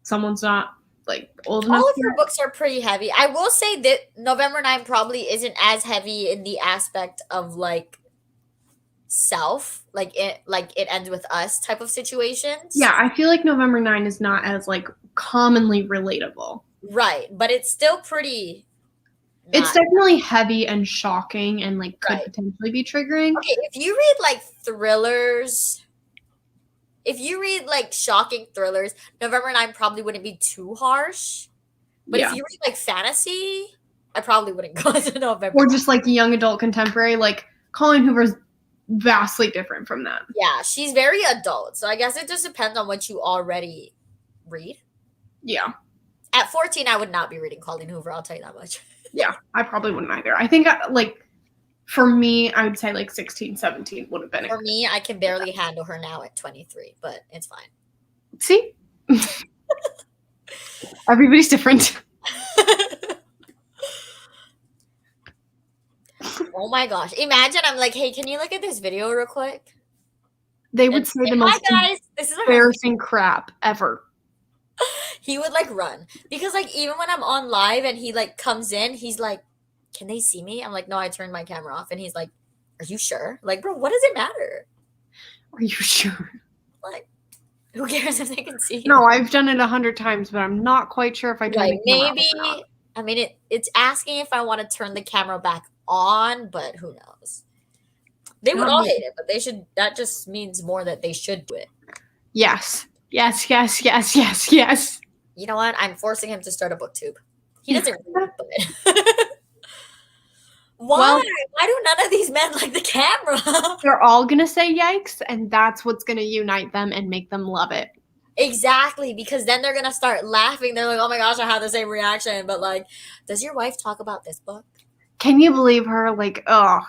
someone's not like old enough. All of her books are pretty heavy. I will say that November 9 probably isn't as heavy in the aspect of like self, like it ends with us type of situations. Yeah, I feel like November 9 is not as like commonly relatable. Right. But it's still pretty It's not- definitely heavy and shocking and like could Right. potentially be triggering. Okay, if you read like thrillers, if you read like shocking thrillers, November 9 probably wouldn't be too harsh. But Yeah. if you read like fantasy, I probably wouldn't go to November. Or just like young adult contemporary, like Colleen Hoover's vastly different from that. Yeah, she's very adult. So I guess it just depends on what you already read. Yeah. At 14, I would not be reading Colleen Hoover. I'll tell you that much. Yeah, I probably wouldn't either. I think like for me, I would say like 16, 17 would have been For me, I can barely handle her now at 23, but it's fine. See? Everybody's different. Oh my gosh. Imagine I'm like, hey, can you look at this video real quick? They would And say the hi most guys, this is our embarrassing crap ever. He would like run. Because like even when I'm on live and he like comes in, he's like, can they see me? I'm like, no, I turned my camera off. And he's like, are you sure? Like, bro, what does it matter? Are you sure? Like, who cares if they can see you? No, I've done it 100 times, but I'm not quite sure if I turn Like, the camera off maybe, or not. I mean, it's asking if I want to turn the camera back on, but who knows? They would Not all me. hate it, but they should. That just means more that they should do it. Yes. Yes, yes, yes, yes, yes. You know what? I'm forcing him to start a booktube. He doesn't read, but why? Well- Why do none of these men like the camera? They're all gonna say yikes, and that's what's gonna unite them and make them love it. Exactly, because then they're gonna start laughing. They're like, "Oh my gosh, I had the same reaction." But like, does your wife talk about this book? Can you believe her? Like, oh,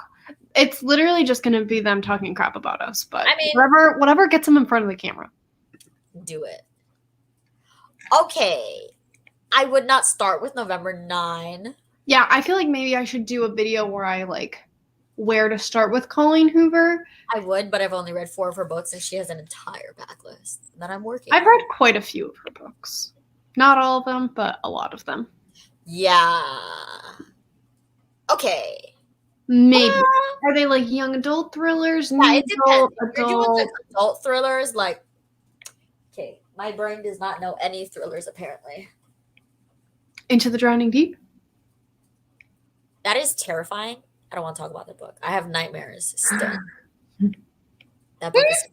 it's literally just gonna be them talking crap about us. But I mean- whatever gets them in front of the camera. Do it. Okay, I would not start with November 9. Yeah, I feel like maybe I should do a video where I like where to start with Colleen Hoover. I would, but I've only read 4 of her books, and she has an entire backlist that I'm working. I've read quite a few of her books. Not all of them, but a lot of them. Yeah. Okay. Maybe. Well, Are they like young adult thrillers? yeah, it depends. If you're doing Adult. like adult thrillers, like, okay, my brain does not know any thrillers apparently. Into the Drowning Deep? That is terrifying. I don't want to talk about that book. I have nightmares still. That book is.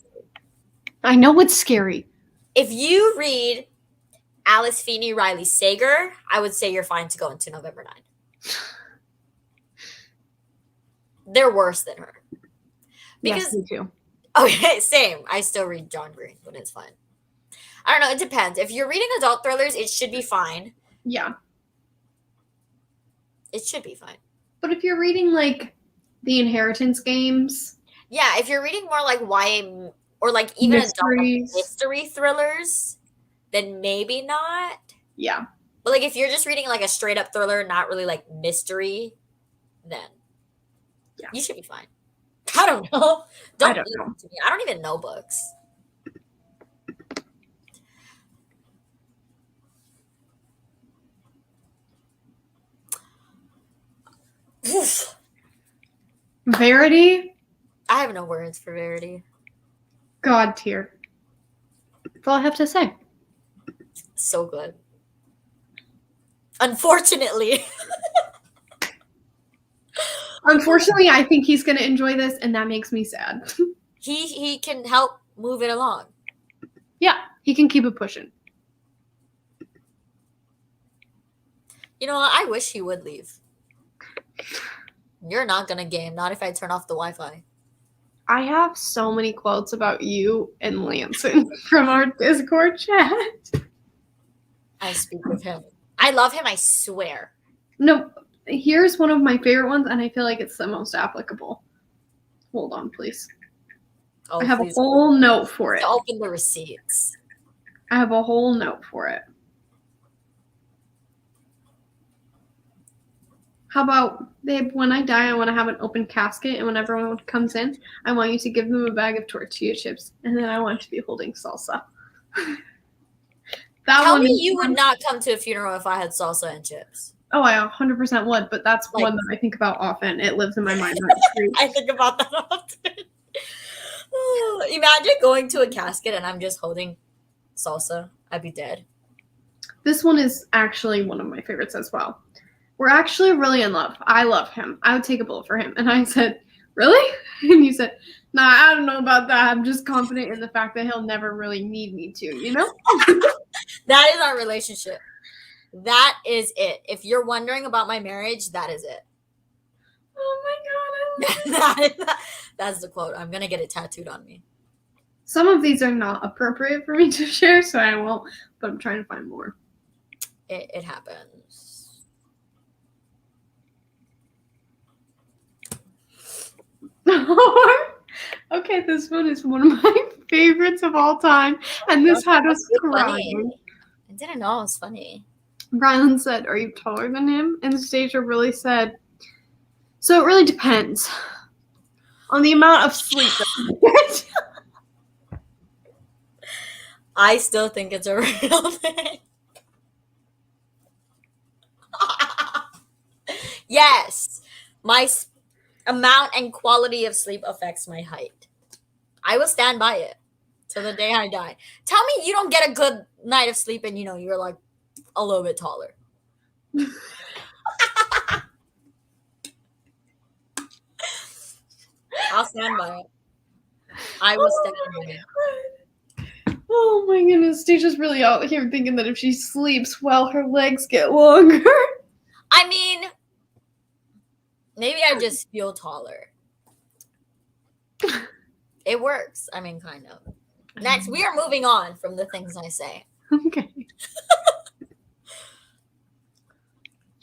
I know it's scary. If you read Alice Feeney Riley Sager, I would say you're fine to go into November 9. They're worse than her. Because Yes, me too. okay, same. I still read John Green, but it's fine. I don't know. It depends. If you're reading adult thrillers, it should be fine. Yeah. It should be fine. But if you're reading like The Inheritance Games, Yeah, if you're reading more like YA or like even adult Mysteries. mystery thrillers, then maybe not. yeah. But like if you're just reading like a straight up thriller, not really like mystery, then Yeah. you should be fine. I don't know. I don't listen know. to me. I don't even know books. Oof. Verity, I have no words for Verity. God tier. That's all I have to say. So good. Unfortunately. Unfortunately, I think he's gonna enjoy this, and that makes me sad. he can help move it along. Yeah, he can keep it pushing. You know what? I wish he would leave. You're not gonna game, not if I turn off the Wi-Fi. I have so many quotes about you and Lanson from our Discord chat. I speak with him. I love him, I swear. No, here's one of my favorite ones, and I feel like it's the most applicable. Hold on, please. Oh, I have please a whole note for it. open the receipts. I have a whole note for it. How about, babe, when I die, I want to have an open casket, and when everyone comes in, I want you to give them a bag of tortilla chips, and then I want to be holding salsa. That Tell one me is you one- would not come to a funeral if I had salsa and chips. Oh, I 100% would, but that's Like- one that I think about often. It lives in my mind. I think about that often. Imagine going to a casket and I'm just holding salsa. I'd be dead. This one is actually one of my favorites as well. We're actually really in love. I love him. I would take a bullet for him. And I said, really? And you said, nah, I don't know about that. I'm just confident in the fact that he'll never really need me to, you know? That is our relationship. That is it. If you're wondering about my marriage, that is it. Oh my God. I love it. That's the quote. I'm going to get it tattooed on me. Some of these are not appropriate for me to share, so I won't, but I'm trying to find more. It happens. Okay, this one is one of my favorites of all time, and this had us Funny. crying. I didn't know it was funny. Rylan said, "Are you taller than him?" And Stasia really said, "So it really depends on the amount of sleep that you get." I still think it's a real thing. Yes, my amount and quality of sleep affects my height. I will stand by it till the day I die. Tell me you don't get a good night of sleep and you're like a little bit taller. I'll stand by it. I will stand by it. Oh my goodness, Stacia's really out here thinking that if she sleeps well, her legs get longer. I mean, maybe I just feel taller. It works. I mean, kind of. Next, we are moving on from the things I say. Okay.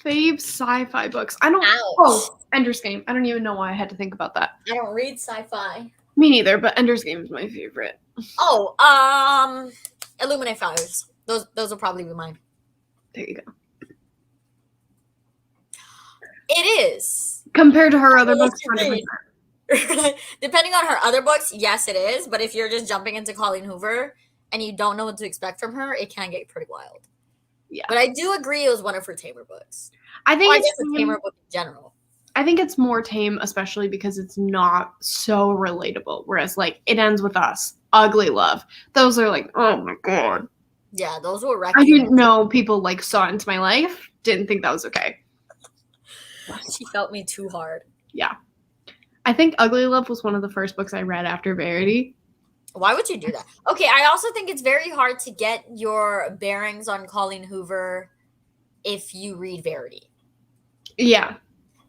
Fave sci-fi books. I don't. Ouch. Oh, Ender's Game. I don't even know why I had to think about that. I don't read sci-fi. Me neither, but Ender's Game is my favorite. Oh, Illuminate Fires. Those will probably be mine. There you go. It is. Compared to her other Well, books, let's read. 100%. Depending on her other books, yes, it is. But if you're just jumping into Colleen Hoover and you don't know what to expect from her, it can get pretty wild. Yeah. But I do agree it was one of her tamer books. I think Well, I it's guess a tamer book in general. I think it's more tame, especially because it's not so relatable. Whereas, like, It Ends With Us, Ugly Love, those are like, oh my god. Yeah, those were I wrecking. didn't know people like saw into my life. Didn't think that was okay. She felt me too hard. Yeah. I think Ugly Love was one of the first books I read after Verity. Why would you do that? Okay, I also think it's very hard to get your bearings on Colleen Hoover if you read Verity. Yeah.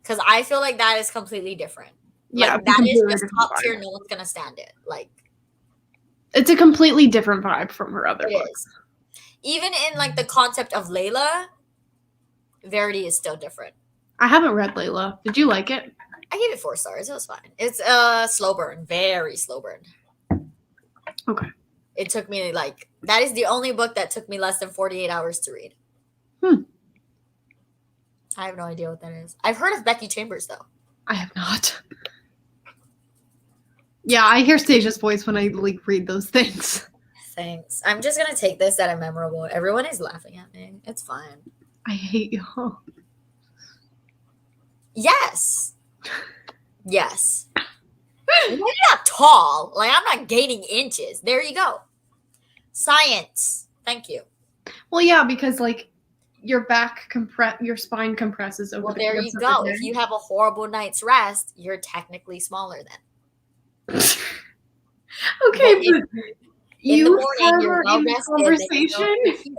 Because I feel like that is completely different. Yeah. Like, it's a that is completely just different top vibe. tier. No one's going to stand it. Like, It's a completely different vibe from her other it books. is. Even in, like, the concept of Layla, Verity is still different. I haven't read Layla. Did you like it? I gave it 4 stars. It was fine. It's slow burn. Very slow burn. Okay. It took me, like, that is the only book that took me less than 48 hours to read. I have no idea what that is. I've heard of Becky Chambers, though. I have not. Yeah, I hear Stasia's voice when I like read those things. Thanks. I'm just going to take this that I'm memorable. Everyone is laughing at me. It's fine. I hate you. Yes. Yes. You're not tall. Like, I'm not gaining inches. There you go. Science. Thank you. Well, yeah, because like your your spine compresses over. Well, the there course you of go. the If day. you have a horrible night's rest, you're technically smaller then. Okay, But but In the you morning, you're further well in the rested. Then you know conversation.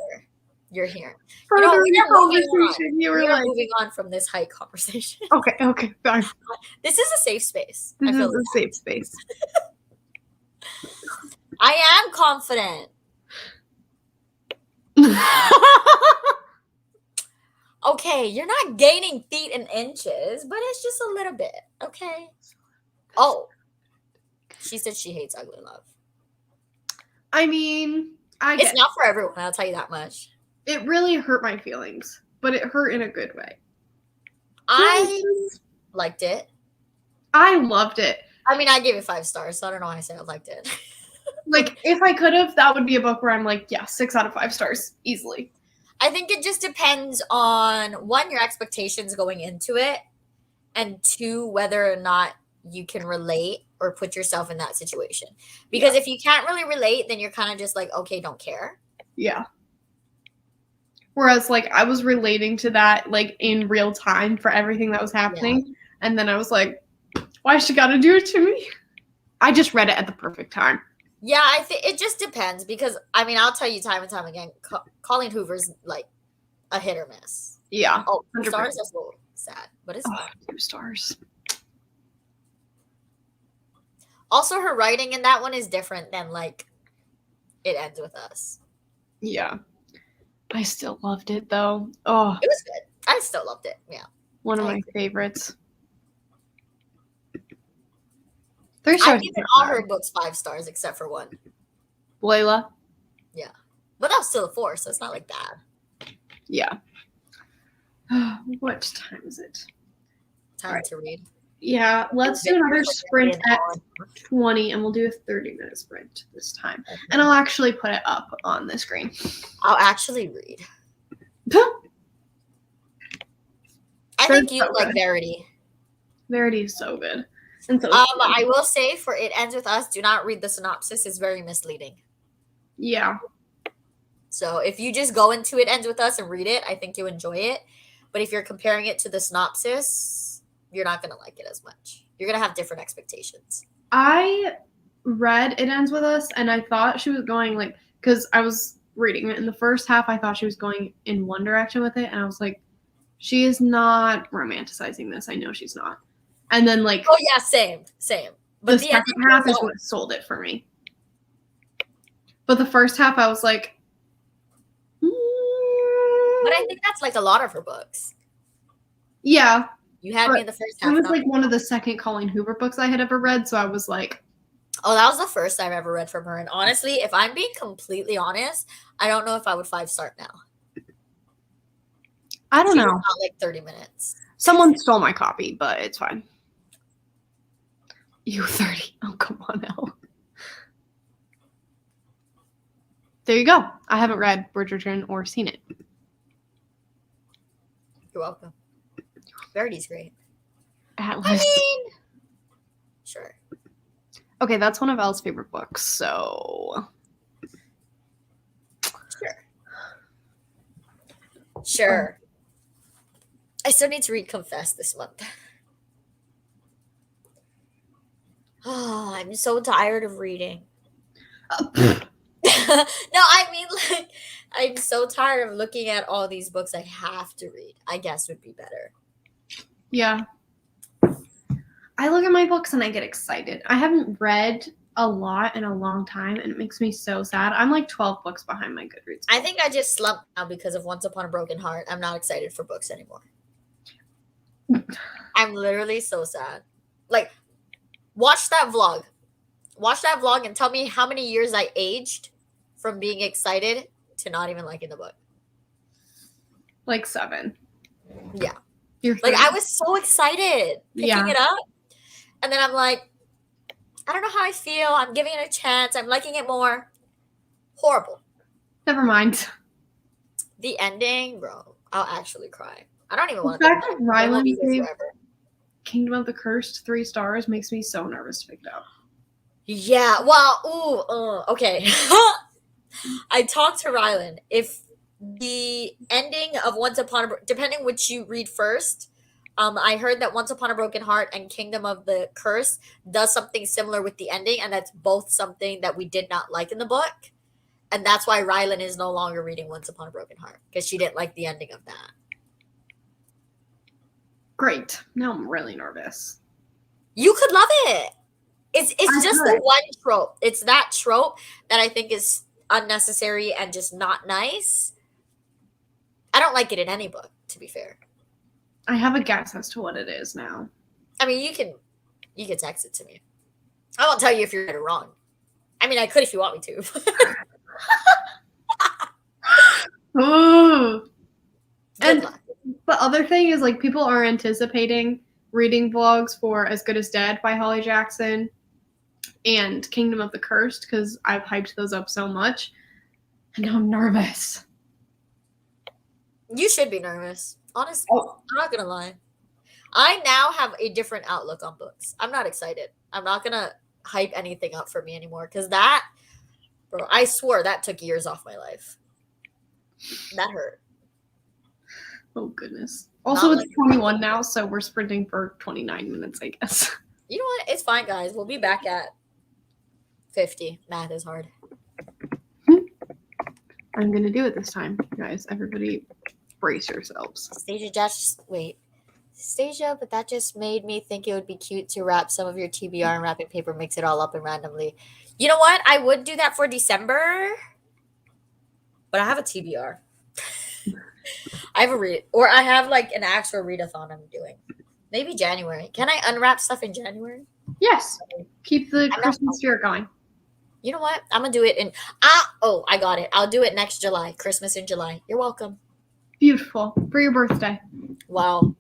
you're here. Further know, in we the are moving on. conversation, you We were are like, moving on from this height conversation. okay, fine. This is a safe space. This I is feel a safe space. I am confident. Okay, you're not gaining feet and inches, but it's just a little bit. Okay. Oh. She said she hates Ugly Love. I mean, I get It's not for everyone, I'll tell you that much. it really hurt my feelings, but it hurt in a good way. I liked it. I loved it. I mean, I gave it 5 stars, so I don't know why I said I liked it. Like, if I could have, that would be a book where I'm like, yeah, 6 out of 5 stars, easily. I think it just depends on, 1, your expectations going into it, and 2, whether or not you can relate or put yourself in that situation. Because if you can't really relate, then you're kind of just like, okay, don't care. Yeah. Whereas, like, I was relating to that, like, in real time for everything that was happening. And then I was like, why she gotta do it to me? I just read it at the perfect time. Yeah, I think it just depends because, I mean, I'll tell you time and time again, Colleen Hoover's like a hit or miss. Yeah. Oh, 2 100%. stars? That's a little sad, but it's Oh, fine. 2 stars. Also, her writing in that one is different than like It Ends With Us. Yeah. I still loved it, though. Oh, It was good. I still loved it. Yeah. one of I my agree. favorites. 3 I stars. give all her books 5 stars except for 1. Layla. But that was still a 4, so it's not like bad. Yeah. What time is it? Time Alright. to read. Yeah, let's do another sprint at hour. 20, and we'll do a 30-minute sprint this time. And I'll actually put it up on the screen. I'll actually read. I think you so like good. Verity. Verity is so good. And so, I will say for It Ends With Us, do not read the synopsis. It's very misleading. yeah. So if you just go into It Ends With Us and read it, I think you enjoy it. But if you're comparing it to the synopsis, you're not going to like it as much. You're going to have different expectations. I read It Ends With Us, and I thought she was going, like, because I was reading it in the first half, I thought she was going in one direction with it, and I was like, she is not romanticizing this. I know she's not. And then, like, Oh, yeah, same. the But second half is what sold it for me. But the first half, I was like, But I think that's like a lot of her books. yeah. You had me in the first half. It was like one of the second Colleen Hoover books I had ever read, so I was like, oh, that was the first I've ever read from her. And honestly, if I'm being completely honest, I don't know if I would 5-star now. I don't know. Not like 30 minutes. Someone stole my copy, but it's fine. You 30. Oh, come on now. There you go. I haven't read Bridgerton or seen it. You're welcome. Verity's great. Atlas. I mean, sure. Okay, that's one of Elle's favorite books, so. Sure. I still need to read Confess this month. Oh, I'm so tired of reading. No, I mean, like, I'm so tired of looking at all these books I have to read. I guess would be better. Yeah. I look at my books and I get excited. I haven't read a lot in a long time, and it makes me so sad. I'm like 12 books behind my Goodreads. I think I just slumped now because of Once Upon a Broken Heart. I'm not excited for books anymore. I'm literally so sad. Like, watch that vlog. Watch that vlog and tell me how many years I aged from being excited to not even liking the book. Like 7. Yeah. You're Like, 30. I was so excited picking it up. And then I'm like, I don't know how I feel. I'm giving it a chance. I'm liking it more. Horrible. Never mind. The ending, bro, I'll actually cry. I don't even want The to fact that Rylan be here gave forever. Kingdom of the Cursed 3 stars makes me so nervous to pick it up. Yeah, well, okay. I talked to Rylan. If the ending of Once Upon a depending which you read first, I heard that Once Upon a Broken Heart and Kingdom of the Curse does something similar with the ending, and that's both something that we did not like in the book. And that's why Rylan is no longer reading Once Upon a Broken Heart, because she didn't like the ending of that. Great. Now I'm really nervous. You could love it. It's just heard. the one trope. It's that trope that I think is unnecessary and just not nice. I don't like it in any book, to be fair. I have a guess as to what it is now. I mean, you can text it to me. I won't tell you if you're right or wrong. I mean, I could if you want me to. Oh. Good And luck. the other thing is, like, people are anticipating reading vlogs for As Good as Dead by Holly Jackson and Kingdom of the Cursed, because I've hyped those up so much. And now I'm nervous. You should be nervous. Honestly, Oh. I'm not gonna lie. I now have a different outlook on books. I'm not excited. I'm not gonna hype anything up for me anymore, because that, bro, I swore that took years off my life. That hurt. Oh, goodness. Also, Not it's 21 now, so we're sprinting for 29 minutes, I guess. You know what? It's fine, guys. We'll be back at 50. Math is hard. I'm going to do it this time, guys. Everybody brace yourselves. Stasia, but that just made me think it would be cute to wrap some of your TBR in wrapping paper, mix it all up and randomly. You know what? I would do that for December, but I have a TBR. I have I have like an actual readathon I'm doing. Maybe January. Can I unwrap stuff in January? Yes. Keep the Christmas spirit going. You know what? I'm gonna do it in I got it. I'll do it next July. Christmas in July. You're welcome. Beautiful. For your birthday. Wow.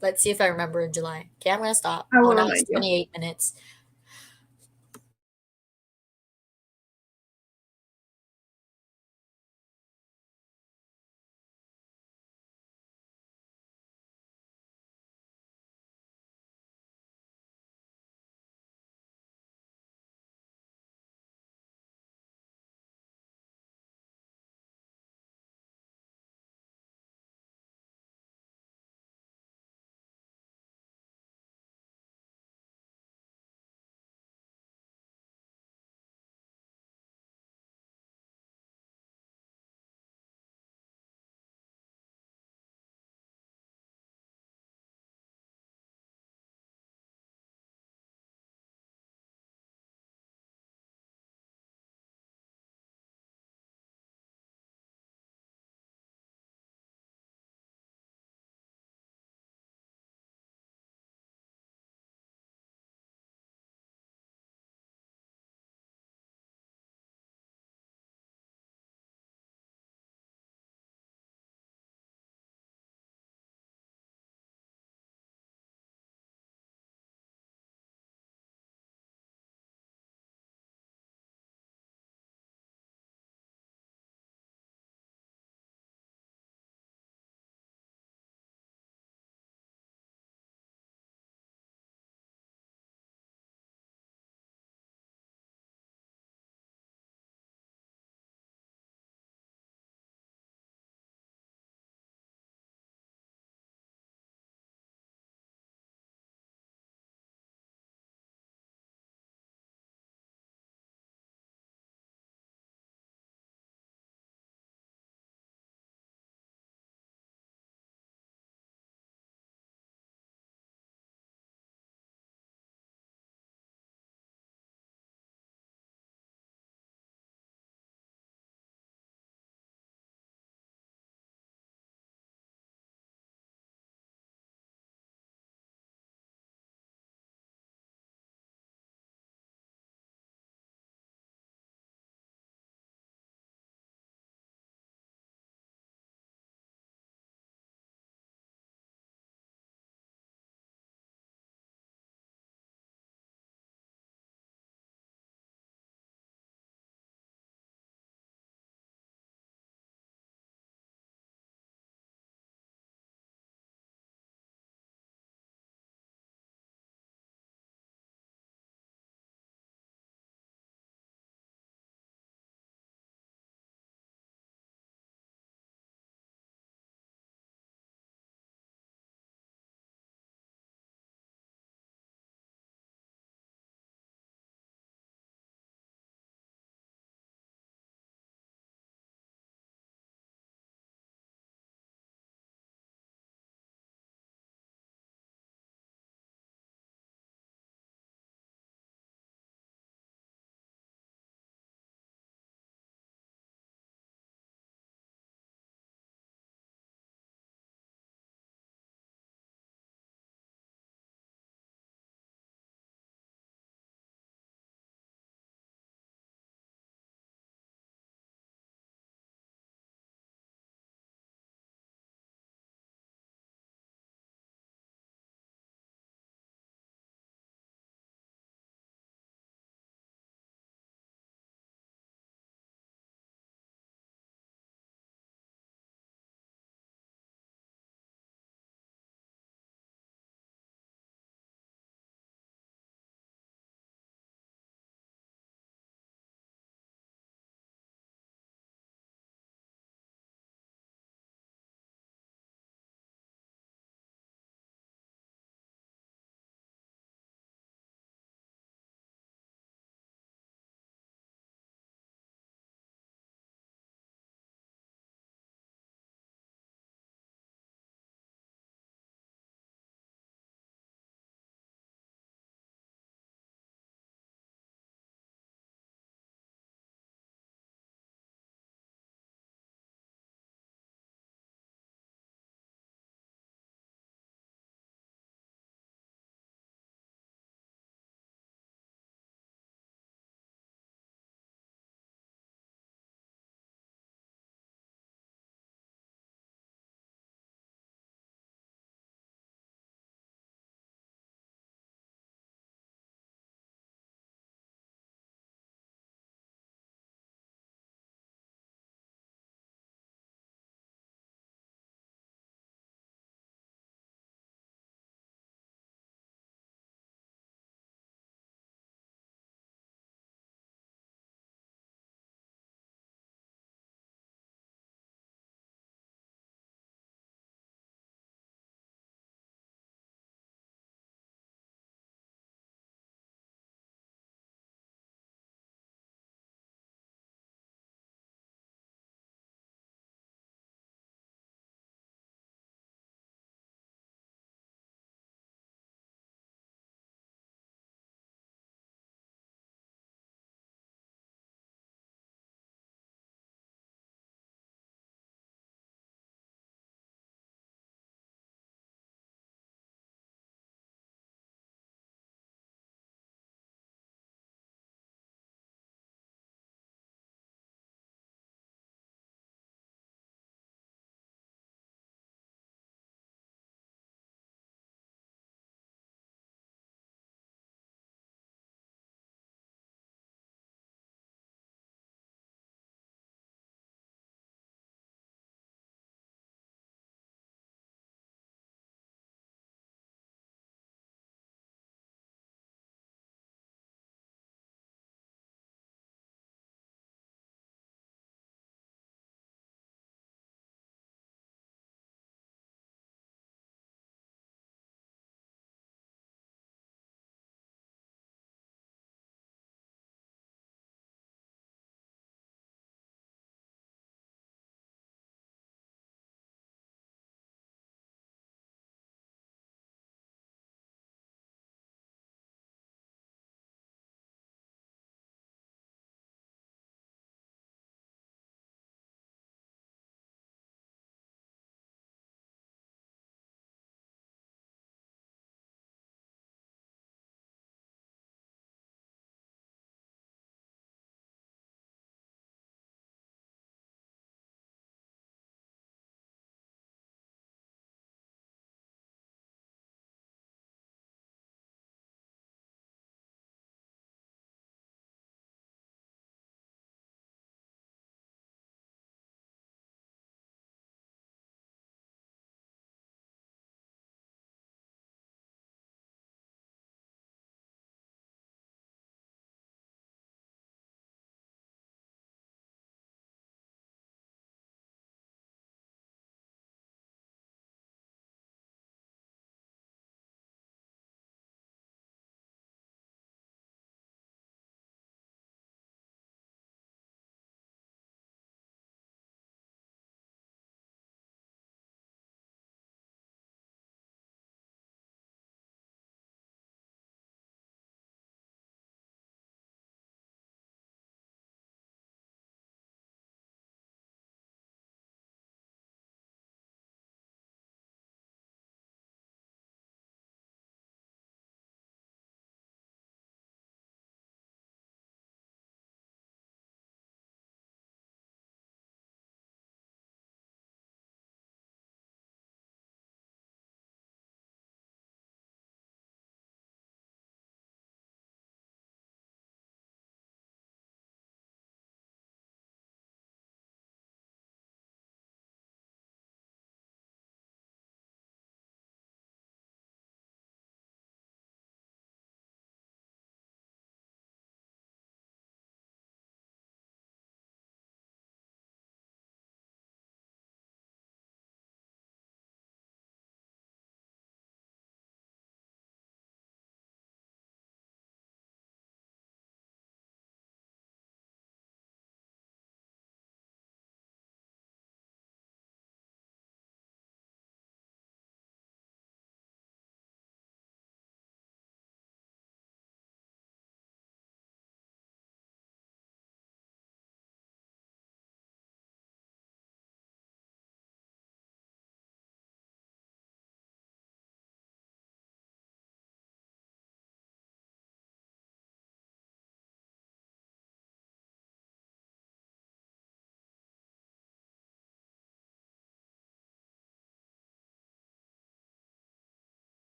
Let's see if I remember in July. Okay, I'm gonna stop. I will now remind it's you. 28 minutes.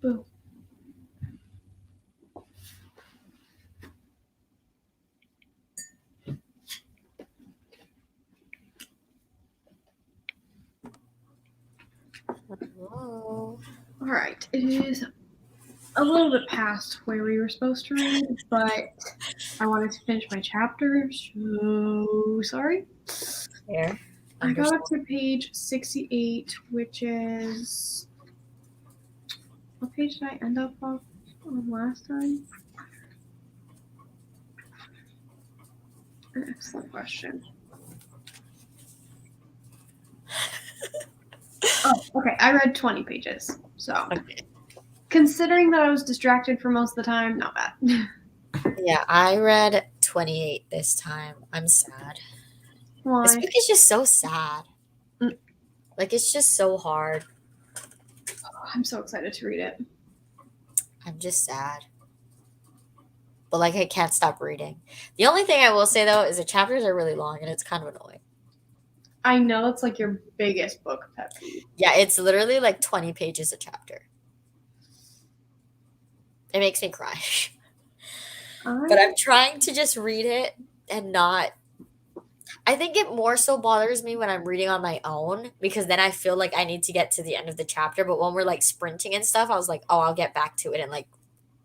Boo. Whoa. All right, it is a little bit past where we were supposed to read, but I wanted to finish my chapter, so sorry. Here. I got up to page 68, which is... What page did I end up on last time? An excellent question. Oh, okay. I read 20 pages. So, Okay. considering that I was distracted for most of the time, not bad. Yeah, I read 28 this time. I'm sad. Why? This book is just so sad. Mm. Like, it's just so hard. I'm so excited to read it. I'm just sad. But, like, I can't stop reading. The only thing I will say, though, is the chapters are really long, and it's kind of annoying. I know it's like your biggest book pet peeve. Yeah, it's literally like 20 pages a chapter. It makes me cry. But I'm trying to just read it and not. I think it more so bothers me when I'm reading on my own because then I feel like I need to get to the end of the chapter. But when we're like sprinting and stuff, I was like, oh, I'll get back to it in like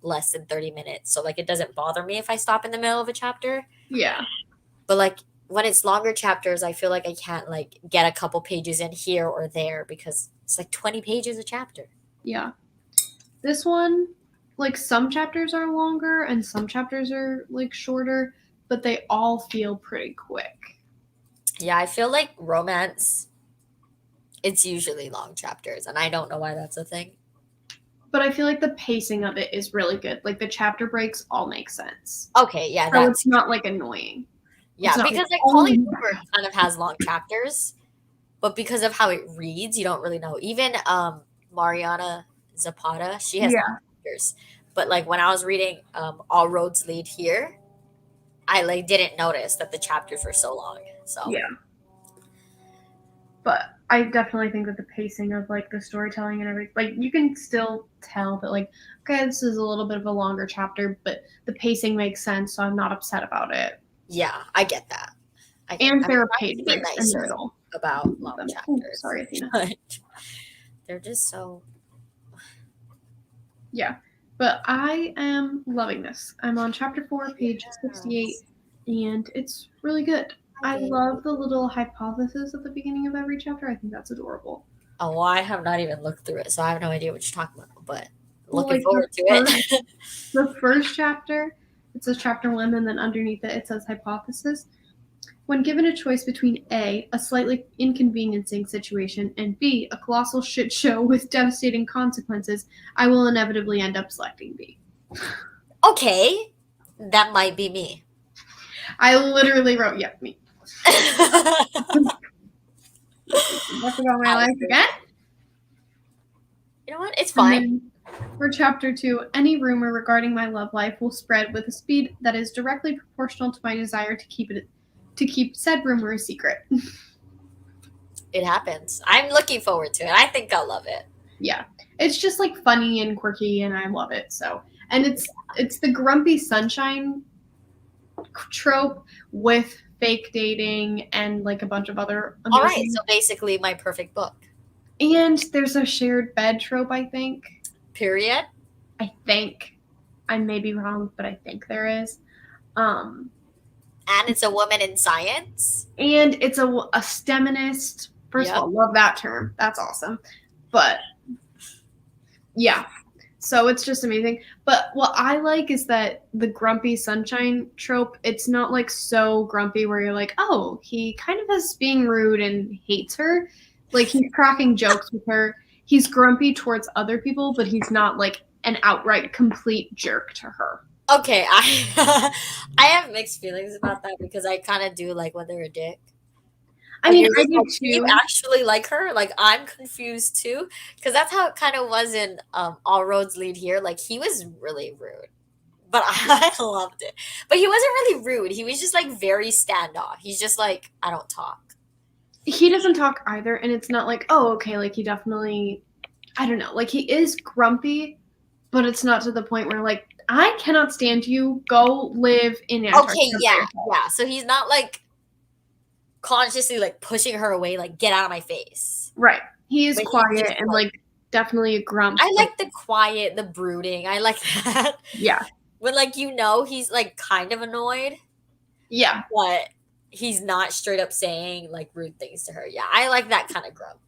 less than 30 minutes. So like it doesn't bother me if I stop in the middle of a chapter. Yeah. But like when it's longer chapters, I feel like I can't like get a couple pages in here or there because it's like 20 pages a chapter. Yeah. This one, like some chapters are longer and some chapters are like shorter, but they all feel pretty quick. Yeah, I feel like romance, it's usually long chapters, and I don't know why that's a thing. But I feel like the pacing of it is really good. Like the chapter breaks all make sense. Okay, yeah, So that's it's not like annoying. yeah, it's not because like like, Polly oh, Hoover kind of has long chapters, but because of how it reads, you don't really know. Even Mariana Zapata, she has long chapters. But like when I was reading All Roads Lead Here, I like didn't notice that the chapters were so long. So Yeah. But I definitely think that the pacing of like the storytelling and everything, like you can still tell that like, okay, this is a little bit of a longer chapter, but the pacing makes sense, so I'm not upset about it. yeah, I get that. And there are trying page to be breaks in the nicer middle. about long Ooh, chapters. sorry, Athena. But they're just so. Yeah, but I am loving this. I'm on chapter 4, page 68, and it's really good. I love the little hypothesis at the beginning of every chapter. I think that's adorable. Oh, well, I have not even looked through it, so I have no idea what you're talking about. But Well, looking like, forward to it. The first chapter, it says chapter 1, and then underneath it says hypothesis. When given a choice between A, a slightly inconveniencing situation, and B, a colossal shit show with devastating consequences, I will inevitably end up selecting B. Okay, that might be me. I literally wrote, yep, me. Talk about my life again? You know what? It's fine. For chapter 2, any rumor regarding my love life will spread with a speed that is directly proportional to my desire to keep said rumor a secret. It happens. I'm looking forward to it. I think I'll love it. Yeah. It's just like funny and quirky and I love it. So, and it's the grumpy sunshine trope with fake dating and like a bunch of other all right, so basically my perfect book. And there's a shared bed trope, I think. Period. I think. I may be wrong, but I think there is. And it's a woman in science. And it's a STEMinist. First of all, love that term. That's awesome. But yeah. So it's just amazing. But what I like is that the grumpy sunshine trope, it's not like so grumpy where you're like, oh, he kind of is being rude and hates her. Like he's cracking jokes with her. He's grumpy towards other people, but he's not like an outright complete jerk to her. Okay, I have mixed feelings about that because I kind of do like when they're a dick. I mean, I do like, too. Do you actually like her? Like, I'm confused too, because that's how it kind of was in All Roads Lead Here. Like, he was really rude, but I loved it. But he wasn't really rude. He was just like very standoff. He's just like, I don't talk. He doesn't talk either, and it's not like, oh, okay, like he definitely, I don't know, like he is grumpy, but it's not to the point where like I cannot stand you. Go live in Antarctica. Okay, yeah. So he's not like consciously like pushing her away, like get out of my face. Right. He is But he's quiet just, and like definitely a grump. I like the quiet, the brooding. I like that. Yeah. When like he's like kind of annoyed, Yeah. but he's not straight up saying like rude things to her. Yeah, I like that kind of grump.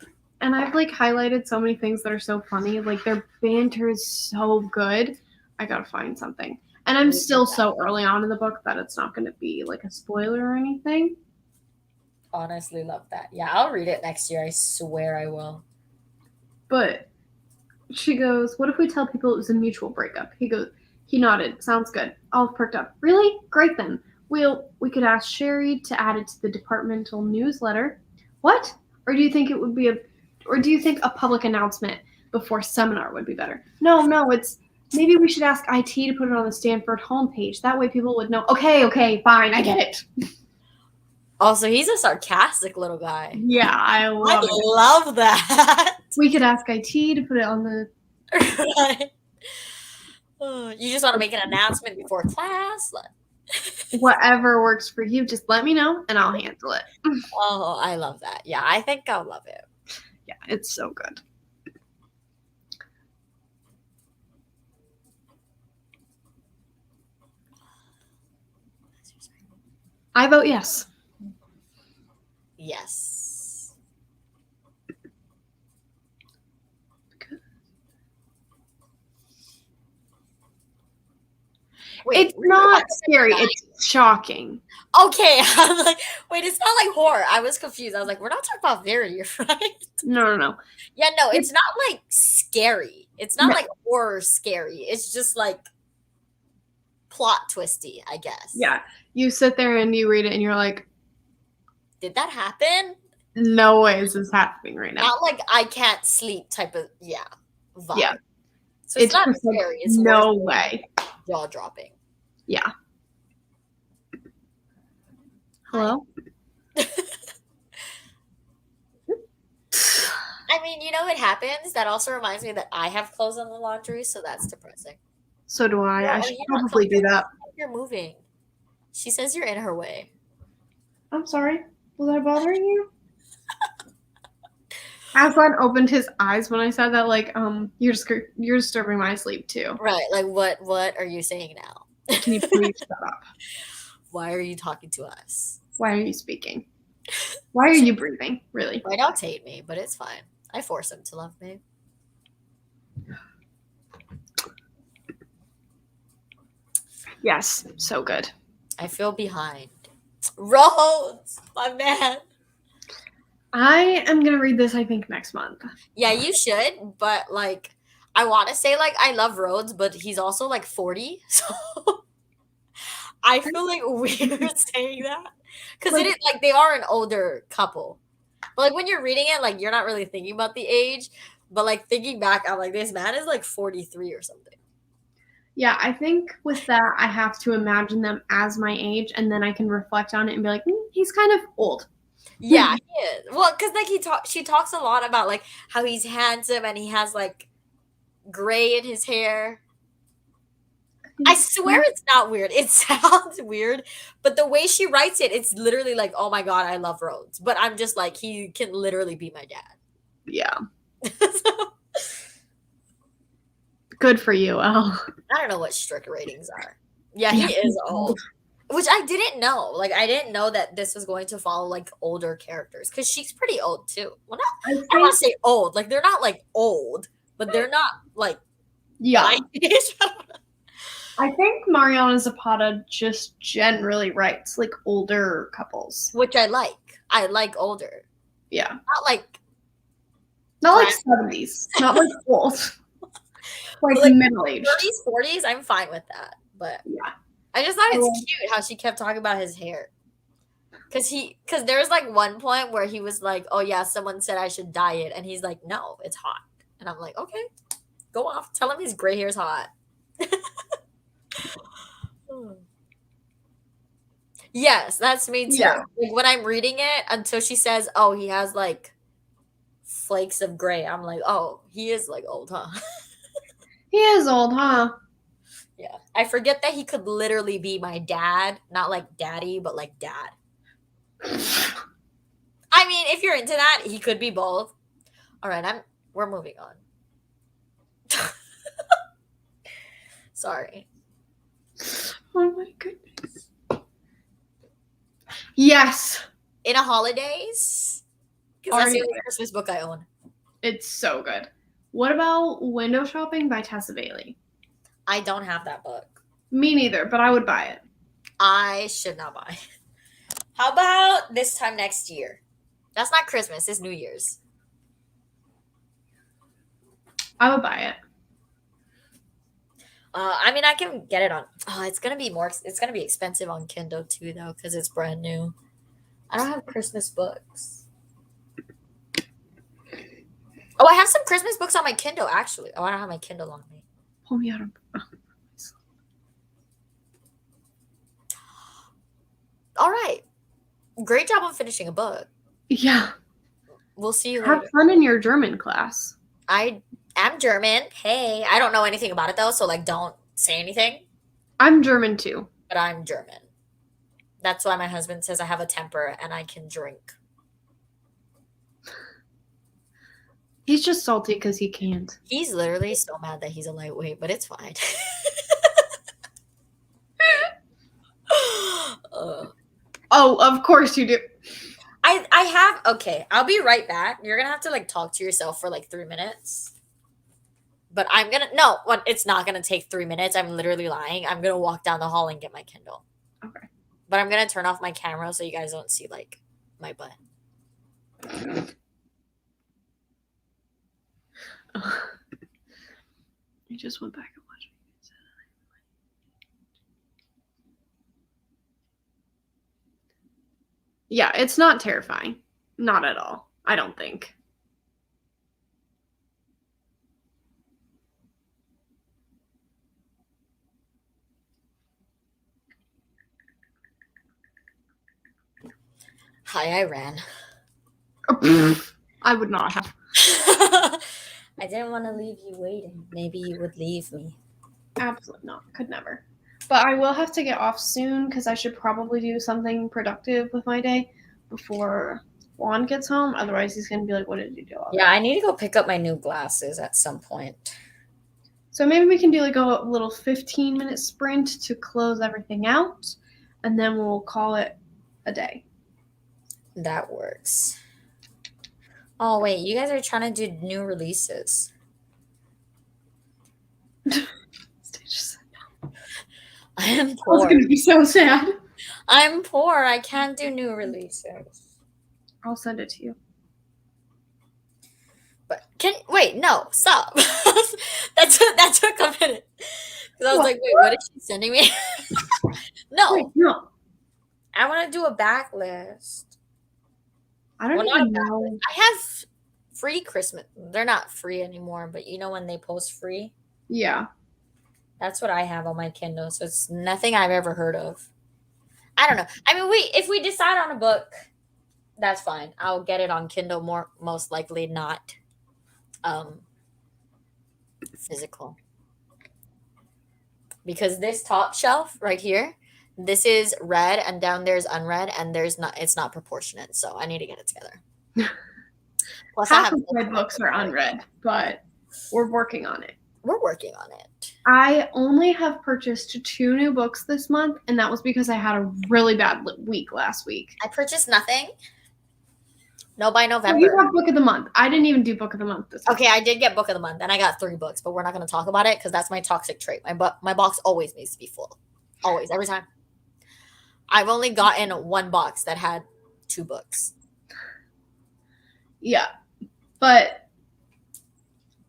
And I've like highlighted so many things that are so funny. Like their banter is so good. I gotta find something. And I'm still so early on in the book that it's not gonna be like a spoiler or anything. Honestly, love that. Yeah, I'll read it next year. I swear I will. But she goes, "What if we tell people it was a mutual breakup?" He nodded. "Sounds good." Olive perked up. "Really? Great then. We could ask Sherry to add it to the departmental newsletter." "What? Or do you think a public announcement before seminar would be better?" No, it's maybe we should ask IT to put it on the Stanford homepage. That way people would know. Okay, fine, I get it. Also, he's a sarcastic little guy. Yeah, I love that. We could ask IT to put it on the. Right. You just want to make an announcement before class? Whatever works for you, just let me know and I'll handle it. Oh, I love that. Yeah, I think I'll love it. Yeah, it's so good. I vote yes. Yes. Good. Wait, It's not scary. It's shocking. Okay, I'm like, wait, it's not like horror. I was confused. I was like, we're not talking about Verity, right? No. Yeah, no, it's not like scary. It's not No. like horror scary. It's just like plot twisty, I guess. Yeah, you sit there and you read it and you're like, Did that happen? no way is this happening right now. Not like I can't sleep type of vibe. Yeah. So it's not just like, scary. It's no more way. jaw dropping. Yeah. Hello? I mean, you know what happens? That also reminds me that I have clothes on the laundry, so that's depressing. So do I. Yeah, I should probably do that. You're moving. She says you're in her way. I'm sorry. Was I bothering you? Aslan opened his eyes when I said that, like, you're disturbing my sleep too. Right. Like what are you saying now? Can you please shut up? Why are you talking to us? Why are you speaking? Why are you breathing? Really? Why don't hate me, but it's fine. I force him to love me. Yes, so good. I feel behind. Rhodes, my man. I am gonna read this, I think, next month. Yeah, you should, but like I want to say like I love Rhodes, but he's also like 40, so I feel like weird saying that because Like- it is like they are an older couple. But like when you're reading it, like you're not really thinking about the age, but like thinking back, I'm like this man is like 43 or something. Yeah, I think with that, I have to imagine them as my age, and then I can reflect on it and be like, he's kind of old. Yeah, he is. Well, because like she talks a lot about like how he's handsome and he has like gray in his hair. I swear it's not weird. It sounds weird, but the way she writes it, it's literally like, oh my god, I love Rhodes. But I'm just like, he can literally be my dad. Yeah. So, Good for you, Elle. I don't know what strict ratings are. Yeah, he is old. Which I didn't know. Like, I didn't know that this was going to follow like older characters because she's pretty old too. Well, not, I don't want to say old. Like, they're not like old, but they're not like Yeah. my age. I think Mariana Zapata just generally writes like older couples. Which I like. I like older. Yeah. Not like Not like 70s. Not like old. Like middle aged. 30s, 40s. I'm fine with that. But Yeah. I just thought it's cute how she kept talking about his hair. Cause there was like one point where he was like, oh yeah, someone said I should dye it. And he's like, no, it's hot. And I'm like, okay, go off. Tell him his gray hair's hot. Yes, that's me too. Yeah. Like when I'm reading it until she says, oh, he has like flakes of gray. I'm like, oh, he is like old, huh? He is old, huh? Yeah. I forget that he could literally be my dad. Not like daddy, but like dad. I mean, if you're into that, he could be both. All right, we're moving on. Sorry. Oh my goodness. Yes. In a holidays? Because that's the only Christmas book I own. It's so good. What about Window Shopping by Tessa Bailey? I don't have that book. Me neither, but I would buy it. I should not buy. How about this time next year? That's not Christmas, it's New Year's. I would buy it. I mean, I can get it on. Oh, it's gonna be expensive on Kindle too, though, because it's brand new. I don't have Christmas books. Oh, I have some Christmas books on my Kindle, actually. Oh, I don't have my Kindle on me. Pull me out of. All right. Great job on finishing a book. Yeah. We'll see you later. Have fun in your German class. I am German. Hey, I don't know anything about it though, so like don't say anything. I'm German too. But I'm German. That's why my husband says I have a temper and I can drink. He's just salty because he can't. He's literally so mad that he's a lightweight, but it's fine. Oh, of course you do. I have okay. I'll be right back. You're gonna have to like talk to yourself for like 3 minutes. But I'm gonna no. What? It's not gonna take 3 minutes. I'm literally lying. I'm gonna walk down the hall and get my Kindle. Okay. But I'm gonna turn off my camera so you guys don't see like my butt. I just went back and watched. Yeah, it's not terrifying. Not at all. I don't think. Hi, I ran. I would not have. I didn't want to leave you waiting. Maybe you would leave me. Absolutely not. Could never. But I will have to get off soon because I should probably do something productive with my day before Juan gets home. Otherwise, he's going to be like, what did you do all day? Yeah, I need to go pick up my new glasses at some point. So maybe we can do like a little 15-minute sprint to close everything out, and then we'll call it a day. That works. Oh, wait, you guys are trying to do new releases. I am It's poor. going to be so sad. I'm poor. I can't do new releases. I'll send it to you. But no, stop. that took a minute. Because I was like, wait, what is she sending me? No. Wait, no. I want to do a backlist. I don't even know. I have free Christmas. They're not free anymore, but you know when they post free? Yeah. That's what I have on my Kindle. So it's nothing I've ever heard of. I don't know. I mean, if we decide on a book, that's fine. I'll get it on Kindle most likely not physical. Because this top shelf right here, this is read and down there's unread and it's not proportionate. So I need to get it together. Plus, Half of my books are unread, but we're working on it. We're working on it. I only have purchased 2 new books this month, and that was because I had a really bad week last week. I purchased nothing. No, by November. You got book of the month. I didn't even do book of the month this month. Okay, I did get book of the month, and I got 3 books, but we're not going to talk about it because that's my toxic trait. My box always needs to be full. Always, every time. I've only gotten 1 box that had 2 books. Yeah, but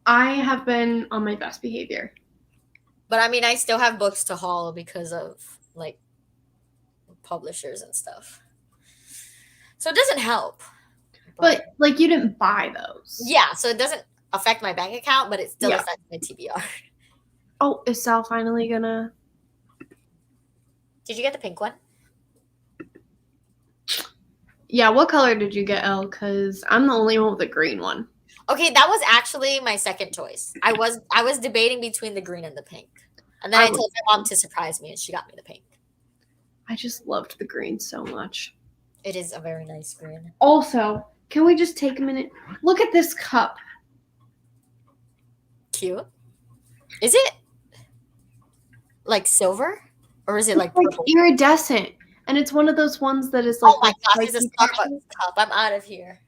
I have been on my best behavior. But I mean, I still have books to haul because of like publishers and stuff. So it doesn't help. But like you didn't buy those. Yeah, so it doesn't affect my bank account, but it still affects my TBR. Oh, is Sal finally gonna? Did you get the pink one? Yeah, what color did you get, Elle? Because I'm the only one with a green one. Okay, that was actually my second choice. I was debating between the green and the pink. And then I I told my mom to surprise me and she got me the pink. I just loved the green so much. It is a very nice green. Also, can we just take a minute? Look at this cup. Cute. Is it like silver? Or is it like It's like purple? iridescent. And it's one of those ones that is like Oh my gosh, it's a spiky Starbucks texture. cup. I'm out of here.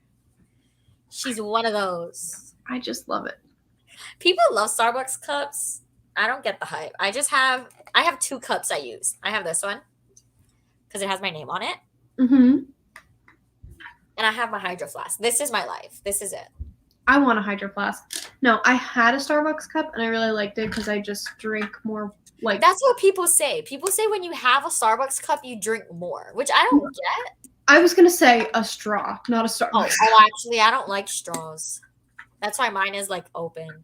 She's one of those. I just love it. People love Starbucks cups. I don't get the hype. I have two cups I use. I have this one because it has my name on it. Mm-hmm. And I have my Hydro Flask. This is my life. This is it. I want a Hydro Flask. No, I had a Starbucks cup and I really liked it because I just drink more. Like That's what people say. People say when you have a Starbucks cup, you drink more, which I don't get. I was gonna say a straw, not a Starbucks. Oh, actually, I don't like straws. That's why mine is like open.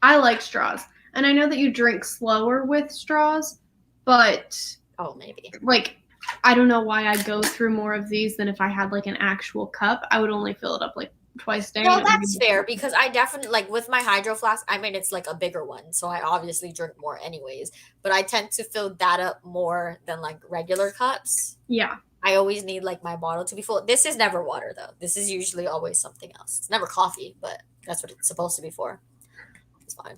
I like straws, and I know that you drink slower with straws, but Oh, maybe. like I don't know why I go through more of these than if I had like an actual cup. I would only fill it up like twice a day. No, and it would that's be- fair because I definitely like with my Hydro Flask. I mean, it's like a bigger one, so I obviously drink more anyways. But I tend to fill that up more than like regular cups. Yeah. I always need like my bottle to be full. This is never water though. This is usually always something else. It's never coffee, but that's what it's supposed to be for. It's fine.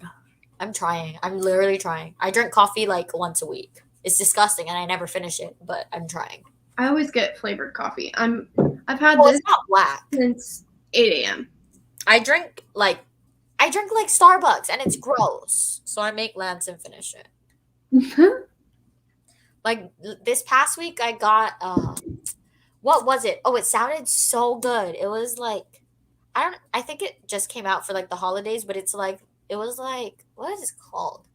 I'm trying. I'm literally trying. I drink coffee like once a week. It's disgusting and I never finish it, but I'm trying. I always get flavored coffee. I've had Well, this it's not black. since 8 a.m. I drink like Starbucks and it's gross. So I make Lance and finish it. Like this past week I got what was it? Oh, it sounded so good. It was like I think it just came out for like the holidays, but it was like what is it called?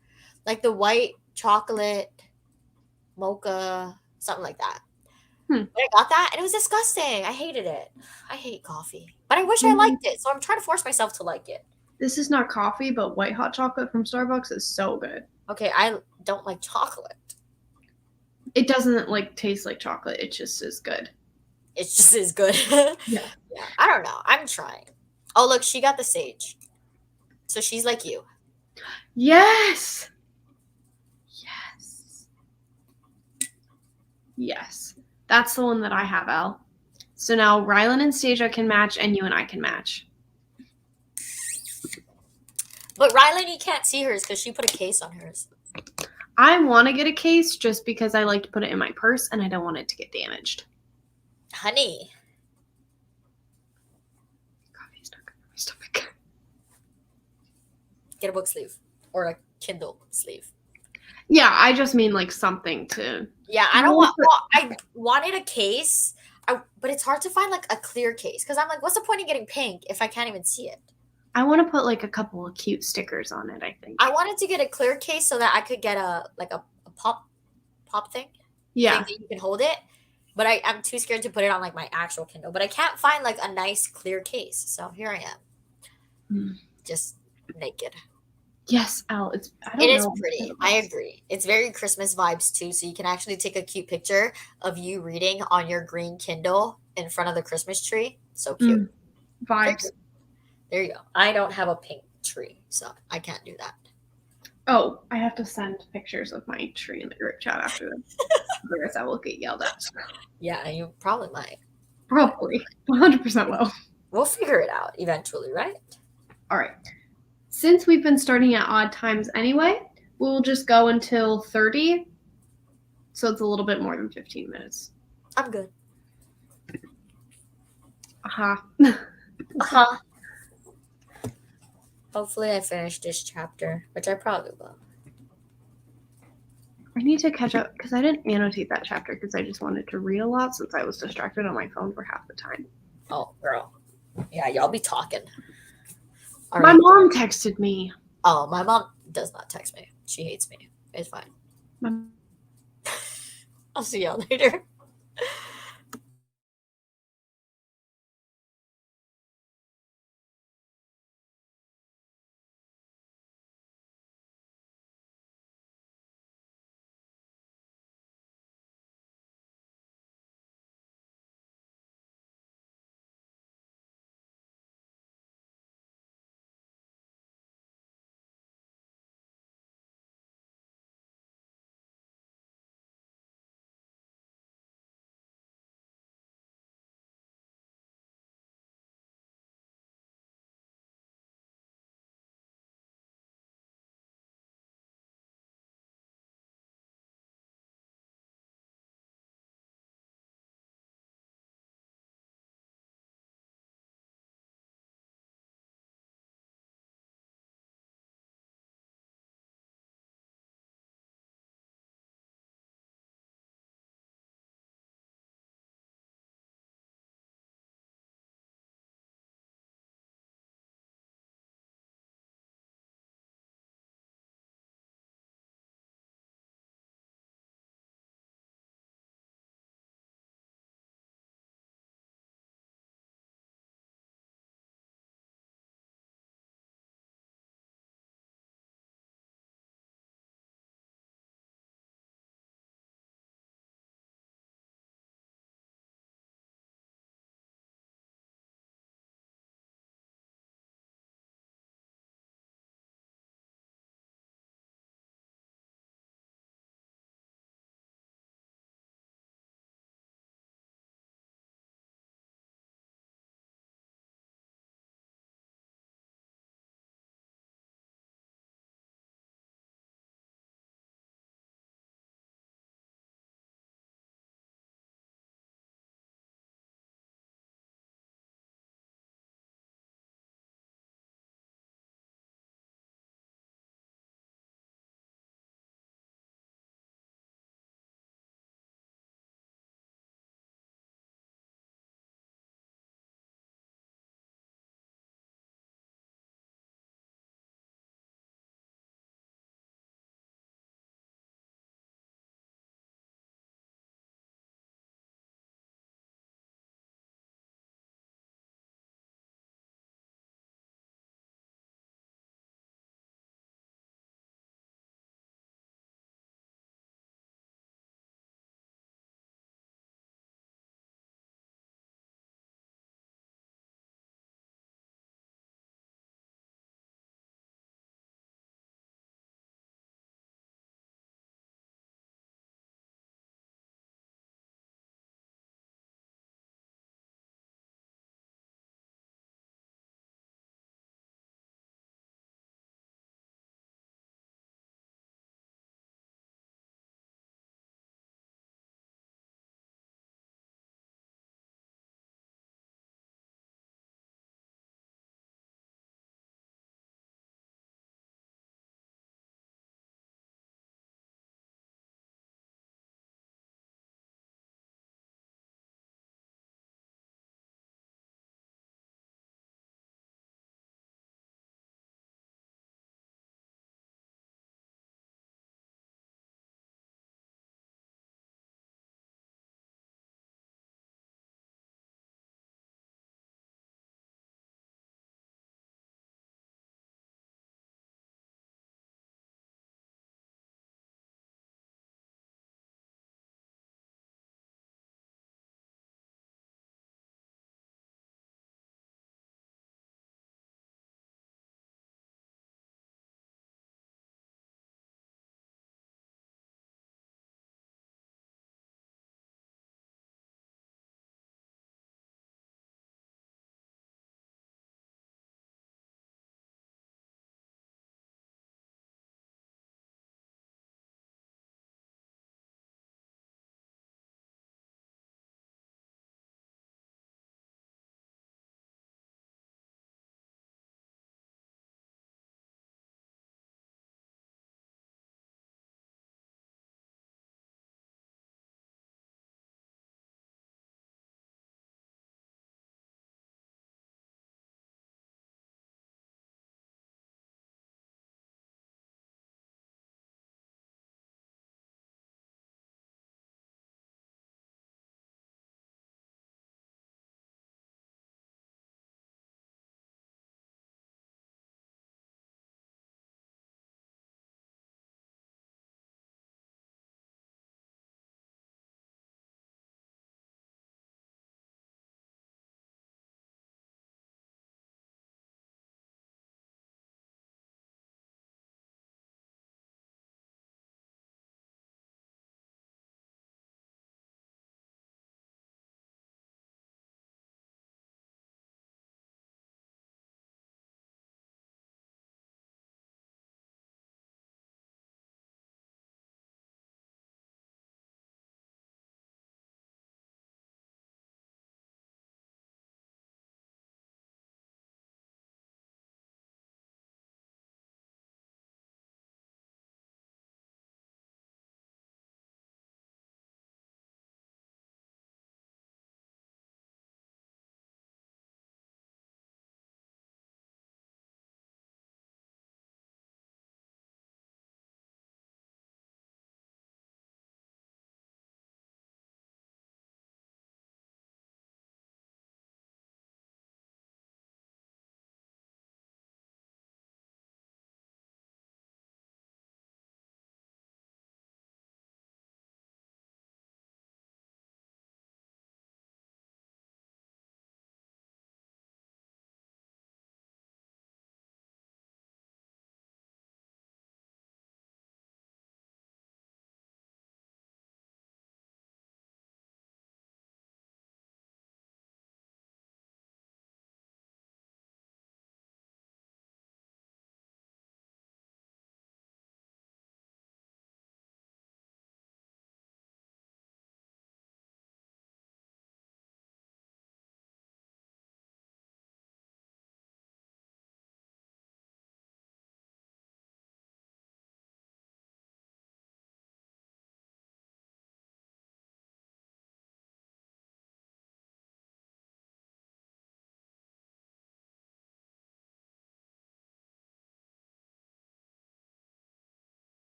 Like the white chocolate mocha, something like that. Hmm. But I got that and it was disgusting. I hated it. I hate coffee. But I wish I liked it. So I'm trying to force myself to like it. This is not coffee, but white hot chocolate from Starbucks is so good. Okay, I don't like chocolate. It doesn't like taste like chocolate. It just is good. It's just as good. Yeah. Yeah. I don't know. I'm trying. Oh, look, she got the sage. So she's like you. Yes. Yes. Yes. That's the one that I have, Al. So now Rylan and Stasia can match and you and I can match. But Riley can't see hers because she put a case on hers. I want to get a case just because I like to put it in my purse and I don't want it to get damaged. Honey. Coffee's not good for my stomach. Get a book sleeve. Or a Kindle sleeve. Yeah, I just mean like something to. Yeah, I don't want. Well, I wanted a case, but it's hard to find like a clear case because I'm like, what's the point in getting pink if I can't even see it? I want to put like a couple of cute stickers on it, I think. I wanted to get a clear case so that I could get a pop thing. Yeah. Thing that you can hold it. But I'm too scared to put it on like my actual Kindle. But I can't find like a nice clear case. So here I am. Just naked. Yes, Al. It is pretty. I agree. It's very Christmas vibes too. So you can actually take a cute picture of you reading on your green Kindle in front of the Christmas tree. So cute. Vibes. There you go. I don't have a pink tree, so I can't do that. Oh, I have to send pictures of my tree in the group chat after this. Otherwise, I will get yelled at. Yeah, you probably might. Probably. 100% will. We'll figure it out eventually, right? All right. Since we've been starting at odd times anyway, we'll just go until 30. So it's a little bit more than 15 minutes. I'm good. Aha. Uh-huh. Hopefully I finish this chapter, which I probably will. I need to catch up because I didn't annotate that chapter because I just wanted to read a lot since I was distracted on my phone for half the time. Oh, girl. Yeah, y'all be talking. All My right. mom texted me. Oh, my mom does not text me. She hates me. It's fine. I'll see y'all later.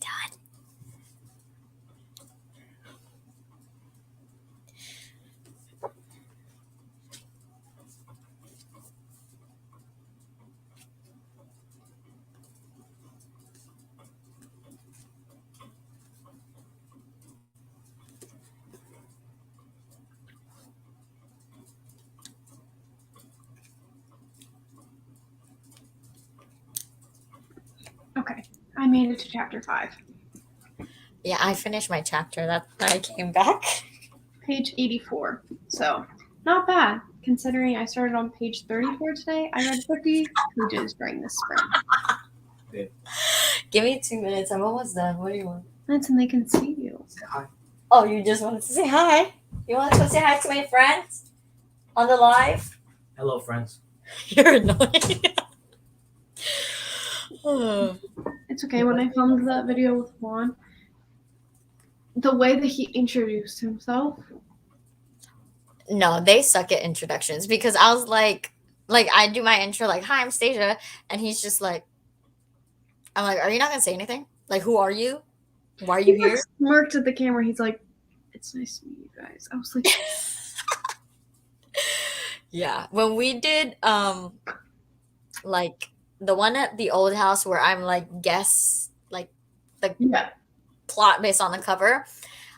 done. Okay, I made it to chapter 5. Yeah, I finished my chapter. That I came back. Page 84. So, not bad, considering I started on page 34 today. I read 50 pages during this sprint. Give me 2 minutes. I'm almost done. What do you want? That's and they can see you. Hi. Oh, you just wanted to say hi? You want to say hi to my friends on the live? Hello, friends. You're annoying. Oh. It's okay. When I filmed that video with Juan, the way that he introduced himself. No, they suck at introductions because I was like I do my intro like, "Hi, I'm Stasia," and he's just like, I'm like, "Are you not gonna say anything? Like, who are you? Why are you He here?" like smirked at the camera. He's like, "It's nice to meet you guys." I was like, Yeah, when we did like the one at the old house where I'm like guess like the yeah, plot based on the cover.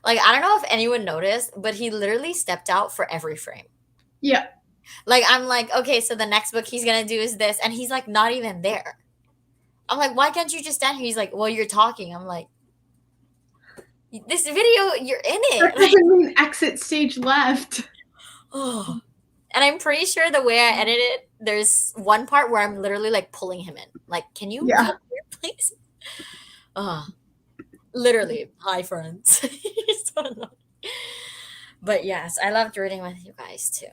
Like, I don't know if anyone noticed, but he literally stepped out for every frame. yeah. Like, I'm like, okay, so the next book he's gonna do is this, and he's like not even there. I'm like, why can't you just stand here? He's like, well, you're talking. I'm like, this video, you're in That it. Like, doesn't mean exit stage left. oh. And I'm pretty sure the way I edited, there's one part where I'm literally like pulling him in. Like, can you Yeah. come here, please? Oh, literally, hi friends. You're so annoying. But yes, I loved reading with you guys too.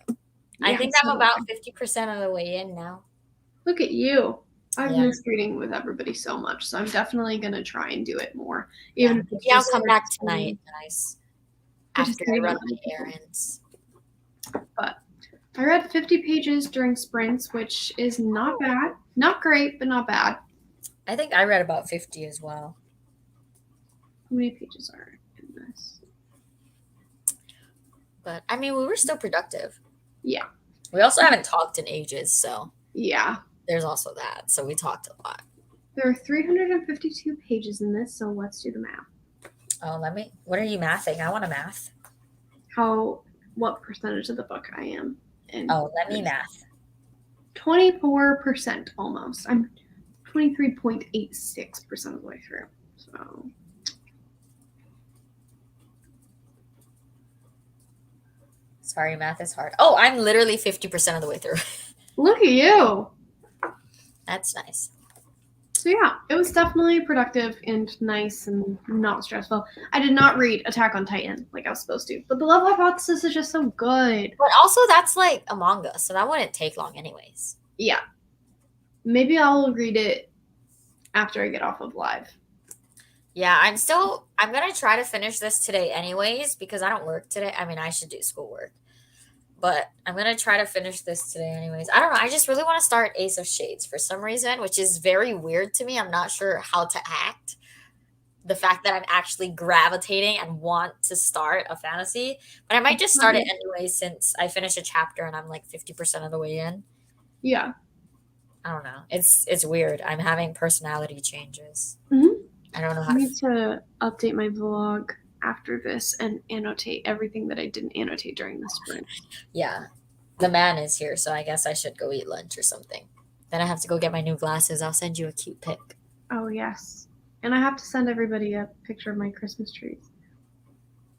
I Yeah, think I'm so- about 50% of the way in now. Look at you. I've Yeah. missed reading with everybody so much, so I'm definitely gonna try and do it more. Even if it's Maybe I'll just come for back explaining. tonight, guys. I just After I hate run it. my errands. I read 50 pages during sprints, which is not bad. Not great, but not bad. I think I read about 50 as well. How many pages are in this? But I mean, we were still productive. Yeah. We also haven't talked in ages, so Yeah. there's also that. So we talked a lot. There are 352 pages in this, so let's do the math. Oh, what are you mathing? I want to math. What percentage of the book I am in. Oh, let me math. 24% almost. I'm 23.86% of the way through. So Sorry, math is hard. Oh, I'm literally 50% of the way through. look at you. That's nice. So yeah, it was definitely productive and nice and not stressful. I did not read Attack on Titan like I was supposed to, but The Love Hypothesis is just so good. But also, that's like a manga, so that wouldn't take long anyways. Yeah. Maybe I'll read it after I get off of live. Yeah, I'm going to try to finish this today anyways because I don't work today. I mean, I should do schoolwork. But I'm going to try to finish this today anyways. I don't know. I just really want to start Ace of Shades for some reason, which is very weird to me. I'm not sure how to act. The fact that I'm actually gravitating and want to start a fantasy. But I might just start it anyway since I finished a chapter and I'm like 50% of the way in. Yeah. I don't know. It's weird. I'm having personality changes. Mhm. I don't know I how to. need to update my vlog after this and annotate everything that I didn't annotate during the sprint. Yeah. The man is here, so I guess I should go eat lunch or something. Then I have to go get my new glasses. I'll send you a cute pic. Oh, yes. And I have to send everybody a picture of my Christmas trees.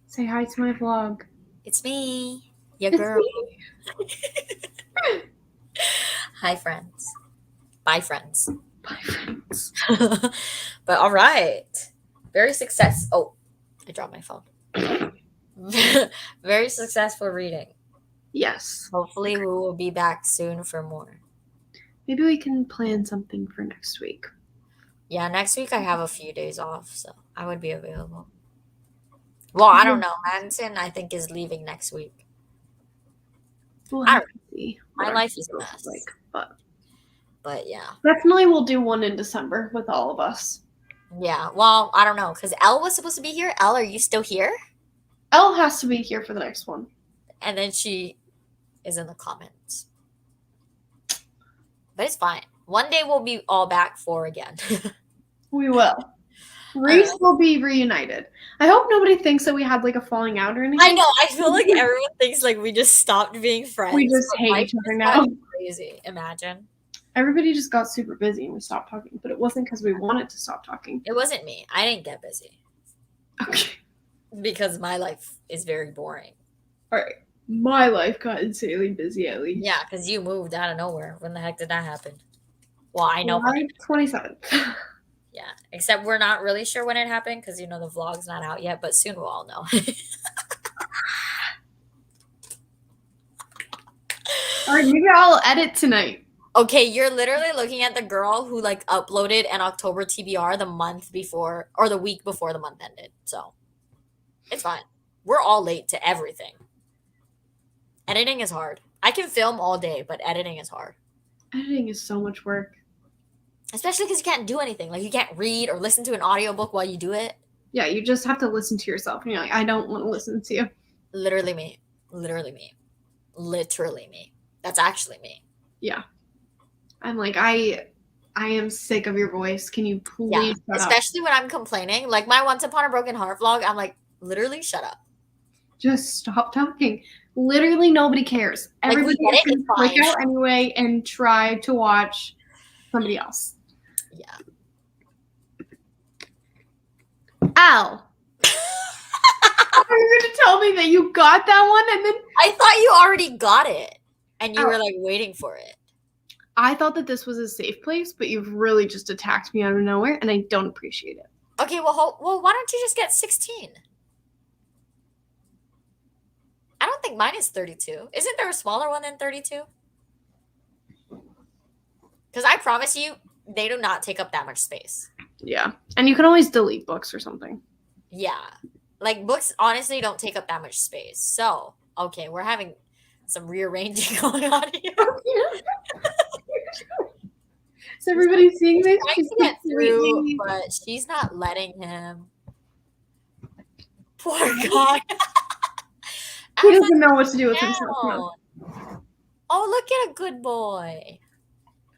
Say hi to my vlog. It's me, your It's girl. me. Hi, friends. Bye, friends. Bye, friends. But all right. Very Oh, I dropped my phone. Very successful reading. Yes. Hopefully, we will be back soon for more. Maybe we can plan something for next week. Yeah, next week I have a few days off, so I would be available. Well, I don't know. Manson, I think, is leaving next week. We'll I have don't to see. My what our life is a schedule's mess. but But yeah. definitely we'll do one in December with all of us. Yeah. Well, I don't know because Elle was supposed to be here. Elle, are you still here? Elle has to be here for the next one. And then she is in the comments. But it's fine. One day we'll be all back for again. We will. Reese Alright. will be reunited. I hope nobody thinks that we had like a falling out or anything. I know. I feel like everyone thinks like we just stopped being friends. We just but hate life each other just now. got Crazy. Imagine. Everybody just got super busy and we stopped talking, but it wasn't because we wanted to stop talking. It wasn't me. I didn't get busy Okay. because my life is very boring. All right. My life got insanely busy at least. Yeah, because you moved out of nowhere. When the heck did that happen? Well, I know. July 27th. Yeah, except we're not really sure when it happened because the vlog's not out yet, but soon we'll all know. All right, maybe I'll edit tonight. Okay, you're literally looking at the girl who like uploaded an October TBR the month before or the week before the month ended. So it's fine. We're all late to everything. Editing is hard. I can film all day, but editing is hard. Editing is so much work. Especially because you can't do anything. Like you can't read or listen to an audiobook while you do it. Yeah, you just have to listen to yourself. And you're like, I don't want to listen to you. Literally me. Literally me. Literally me. That's actually me. Yeah. I'm like, I am sick of your voice. Can you please Yeah. shut up? Especially when I'm complaining. Like my Once Upon a Broken Heart vlog, I'm like, literally shut up. Just stop talking. Literally nobody cares. Like, we Everybody get is it, going to it's click fine. out anyway and try to watch somebody else. Yeah. Al. Are you going to tell me that you got that one and then I thought you already got it. And you Oh. were like waiting for it. I thought that this was a safe place, but you've really just attacked me out of nowhere and I don't appreciate it. Okay, well, why don't you just get 16? I don't think mine is 32. Isn't there a smaller one than 32? Because I promise you, they do not take up that much space. Yeah. And you can always delete books or something. Yeah. Like, books honestly don't take up that much space. So, okay, we're having some rearranging going on here. Is everybody seeing this? Trying She's to get through, completely- but she's not letting him. Poor guy. He doesn't know what to do with himself. No. Oh, look at a good boy.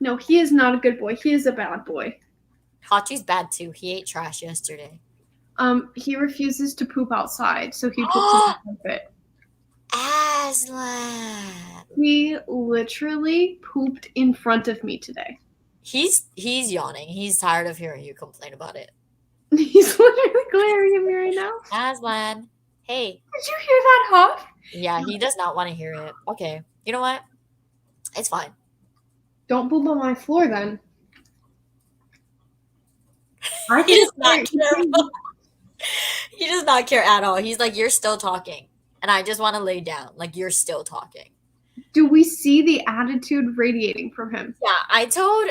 No, he is not a good boy. He is a bad boy. Hachi's bad too. He ate trash yesterday. He refuses to poop outside, so he poops in the carpet. Aslan. He literally pooped in front of me today. He's yawning. He's tired of hearing you complain about it. He's literally glaring at me right now. Aslan. Hey. Did you hear that huff? Yeah, he does not want to hear it. Okay. You know what? It's fine. Don't poop on my floor then. I He does not think care. He does not care at all. He's like, you're still talking. And I just want to lay down. Like, you're still talking. Do we see the attitude radiating from him? Yeah, I told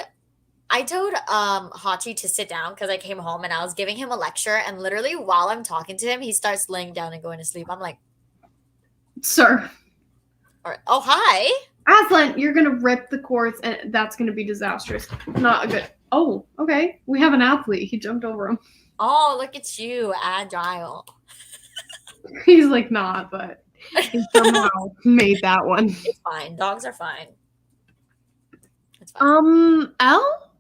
Hachi to sit down because I came home and I was giving him a lecture, and literally while I'm talking to him, he starts laying down and going to sleep. I'm like, Sir. all right, oh hi. Aslan, you're gonna rip the cords and that's gonna be disastrous. Not a good oh, okay. We have an athlete. He jumped over him. Oh, look at you, agile. He's like not, but he somehow made that one. It's fine. Dogs are fine. It's fine. Elle?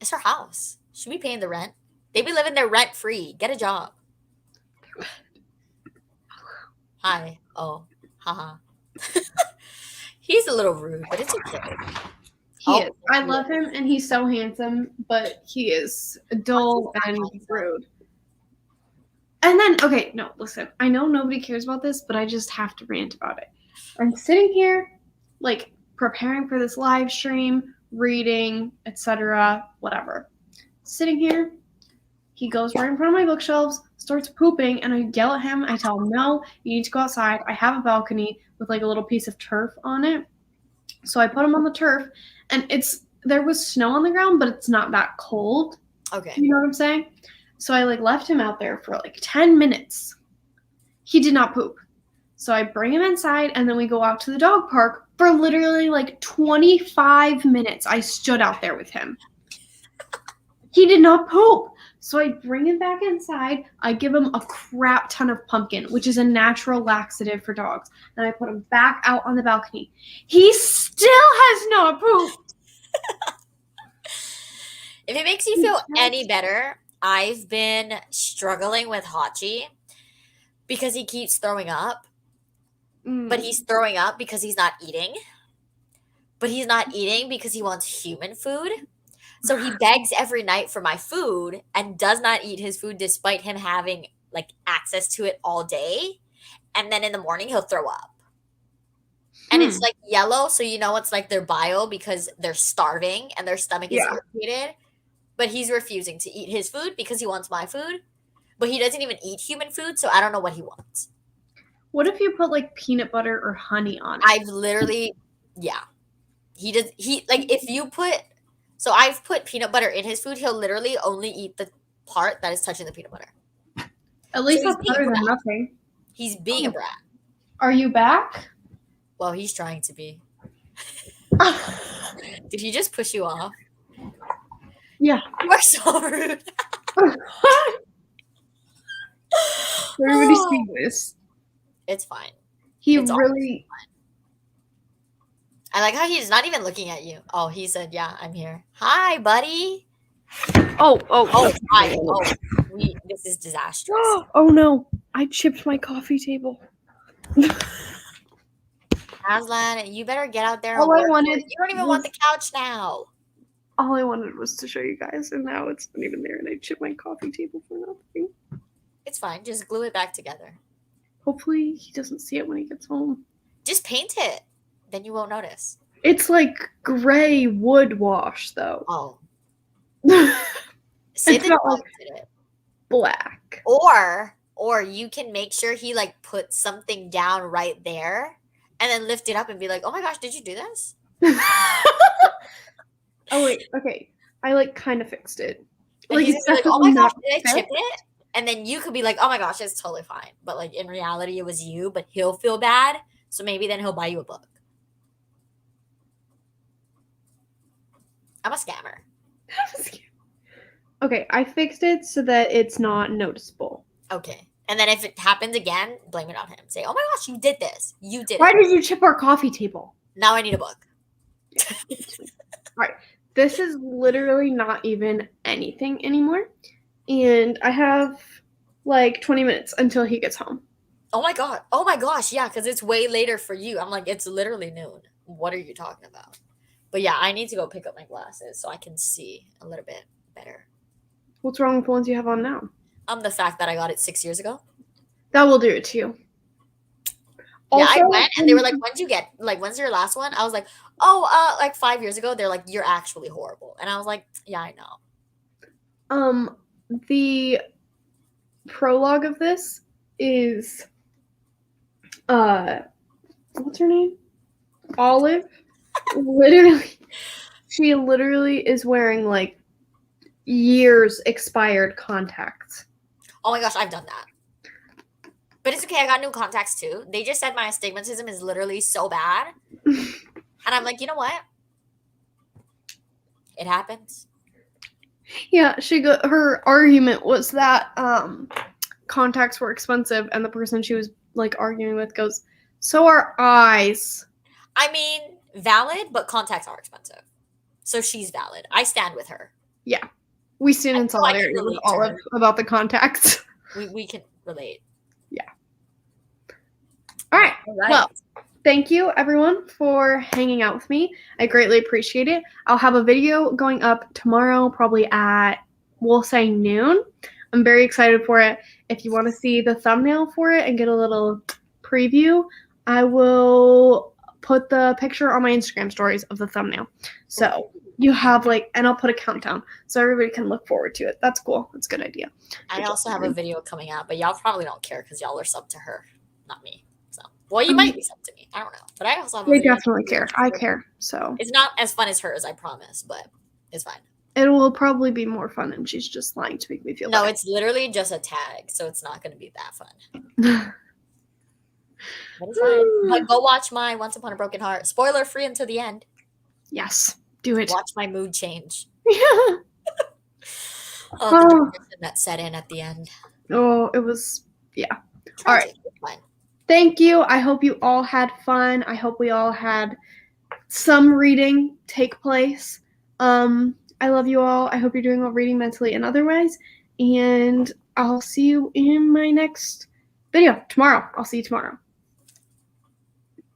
It's her house. Should be paying the rent. They be living there rent free. Get a job. Hi. Oh, haha. He's a little rude, but it's okay. He Oh, is. I love him and he's so handsome, but he is dull and rude. And then, okay, no, listen. I know nobody cares about this, but I just have to rant about it. I'm sitting here, like, preparing for this live stream, reading, etc., whatever. Sitting here, he goes right in front of my bookshelves, starts pooping, and I yell at him. I tell him, no, you need to go outside. I have a balcony with, like, a little piece of turf on it. So I put him on the turf, and there was snow on the ground, but it's not that cold. Okay. You know what I'm saying? So I like left him out there for like 10 minutes. He did not poop. So I bring him inside and then we go out to the dog park for literally like 25 minutes. I stood out there with him. He did not poop. So I bring him back inside. I give him a crap ton of pumpkin, which is a natural laxative for dogs. And I put him back out on the balcony. He still has not pooped. If it makes you feel any better, I've been struggling with Hachi because he keeps throwing up. But he's throwing up because he's not eating. But he's not eating because he wants human food. So he begs every night for my food and does not eat his food despite him having like access to it all day. And then in the morning he'll throw up. And it's like yellow, so you know it's like their bile because they're starving and their stomach is irritated. But he's refusing to eat his food because he wants my food. But he doesn't even eat human food, so I don't know what he wants. What if you put like peanut butter or honey on it? I've literally, if you put, so I've put peanut butter in his food, he'll literally only eat the part that is touching the peanut butter. At least So that's better than nothing. He's being a brat. Are you back? Well, he's trying to be. Did he just push you off? Yeah. You are so rude. Everybody see this. It's fine. It's really. I like how he's not even looking at you. Oh, he said, "Yeah, I'm here." Hi, buddy. Oh, hi. Oh, this is disastrous. Oh no! I chipped my coffee table. Aslan, you better get out there. All I wanted. You don't even want the couch now. All I wanted was to show you guys, and now it's not even there, and I chipped my coffee table for nothing. It's fine. Just glue it back together. Hopefully, he doesn't see it when he gets home. Just paint it. Then you won't notice. It's like gray wood wash, though. Oh. Say it's not like black. Or you can make sure he like put something down right there and then lift it up and be like, "Oh my gosh, did you do this?" Oh wait, okay. I like kind of fixed it. And Like, he's gonna be like, "Oh my gosh, did I chip fixed. it?" And then you could be like, "Oh my gosh, it's totally fine." But like in reality, it was you. But he'll feel bad, so maybe then he'll buy you a book. I'm a scammer. Okay, I fixed it so that it's not noticeable. Okay. And then if it happens again, blame it on him. Say, "Oh my gosh, you did this. You did Why it." did you chip our coffee table? Now I need a book. Alright, this is literally not even anything anymore. And I have like 20 minutes until he gets home. Oh my god. Oh my gosh. Yeah, because it's way later for you. I'm like, it's literally noon. What are you talking about? But yeah, I need to go pick up my glasses so I can see a little bit better. What's wrong with the ones you have on now? The fact that I got it 6 years ago. That will do it to you. Yeah, I went and they were like, "When'd you get, like, when's your last one?" I was like, "Oh, like 5 years ago." They're like, "You're actually horrible." And I was like, "Yeah, I know." The prologue of this is, what's her name? Olive. She literally is wearing like years expired contacts. Oh my gosh, I've done that. But it's okay. I got new contacts too. They just said my astigmatism is literally so bad. And I'm like, you know what? It happens. Yeah, her argument was that contacts were expensive, and the person she was like arguing with goes, "So are eyes." I mean, valid, but contacts are expensive. So she's valid. I stand with her. Yeah. We stand in solidarity with Olive about the contacts. We can relate. Yeah. All right. Well, thank you everyone for hanging out with me. I greatly appreciate it. I'll have a video going up tomorrow, probably at, we'll say noon. I'm very excited for it. If you want to see the thumbnail for it and get a little preview, I will put the picture on my Instagram stories of the thumbnail. So you have like, and I'll put a countdown so everybody can look forward to it. That's cool. That's a good idea. I also have a video coming out, but y'all probably don't care because y'all are sub to her, not me. So, well, you might be sub to me. I don't know. But I also have a They video. definitely care. I care. So It's not as fun as hers, I promise, but it's fine. it will probably be more fun, and she's just lying to make me feel No, bad. it's literally just a tag, so it's not going to be that fun. But it's fine. But go watch my Once Upon a Broken Heart. Spoiler free until the end. Yes, do it. Watch my mood change. Yeah. Oh, the Oh. depression that set in at the end. Oh, it was, yeah. All right. Tragic, but fine. Thank you. I hope you all had fun. I hope we all had some reading take place. I love you all. I hope you're doing well reading mentally and otherwise. And I'll see you in my next video tomorrow. I'll see you tomorrow.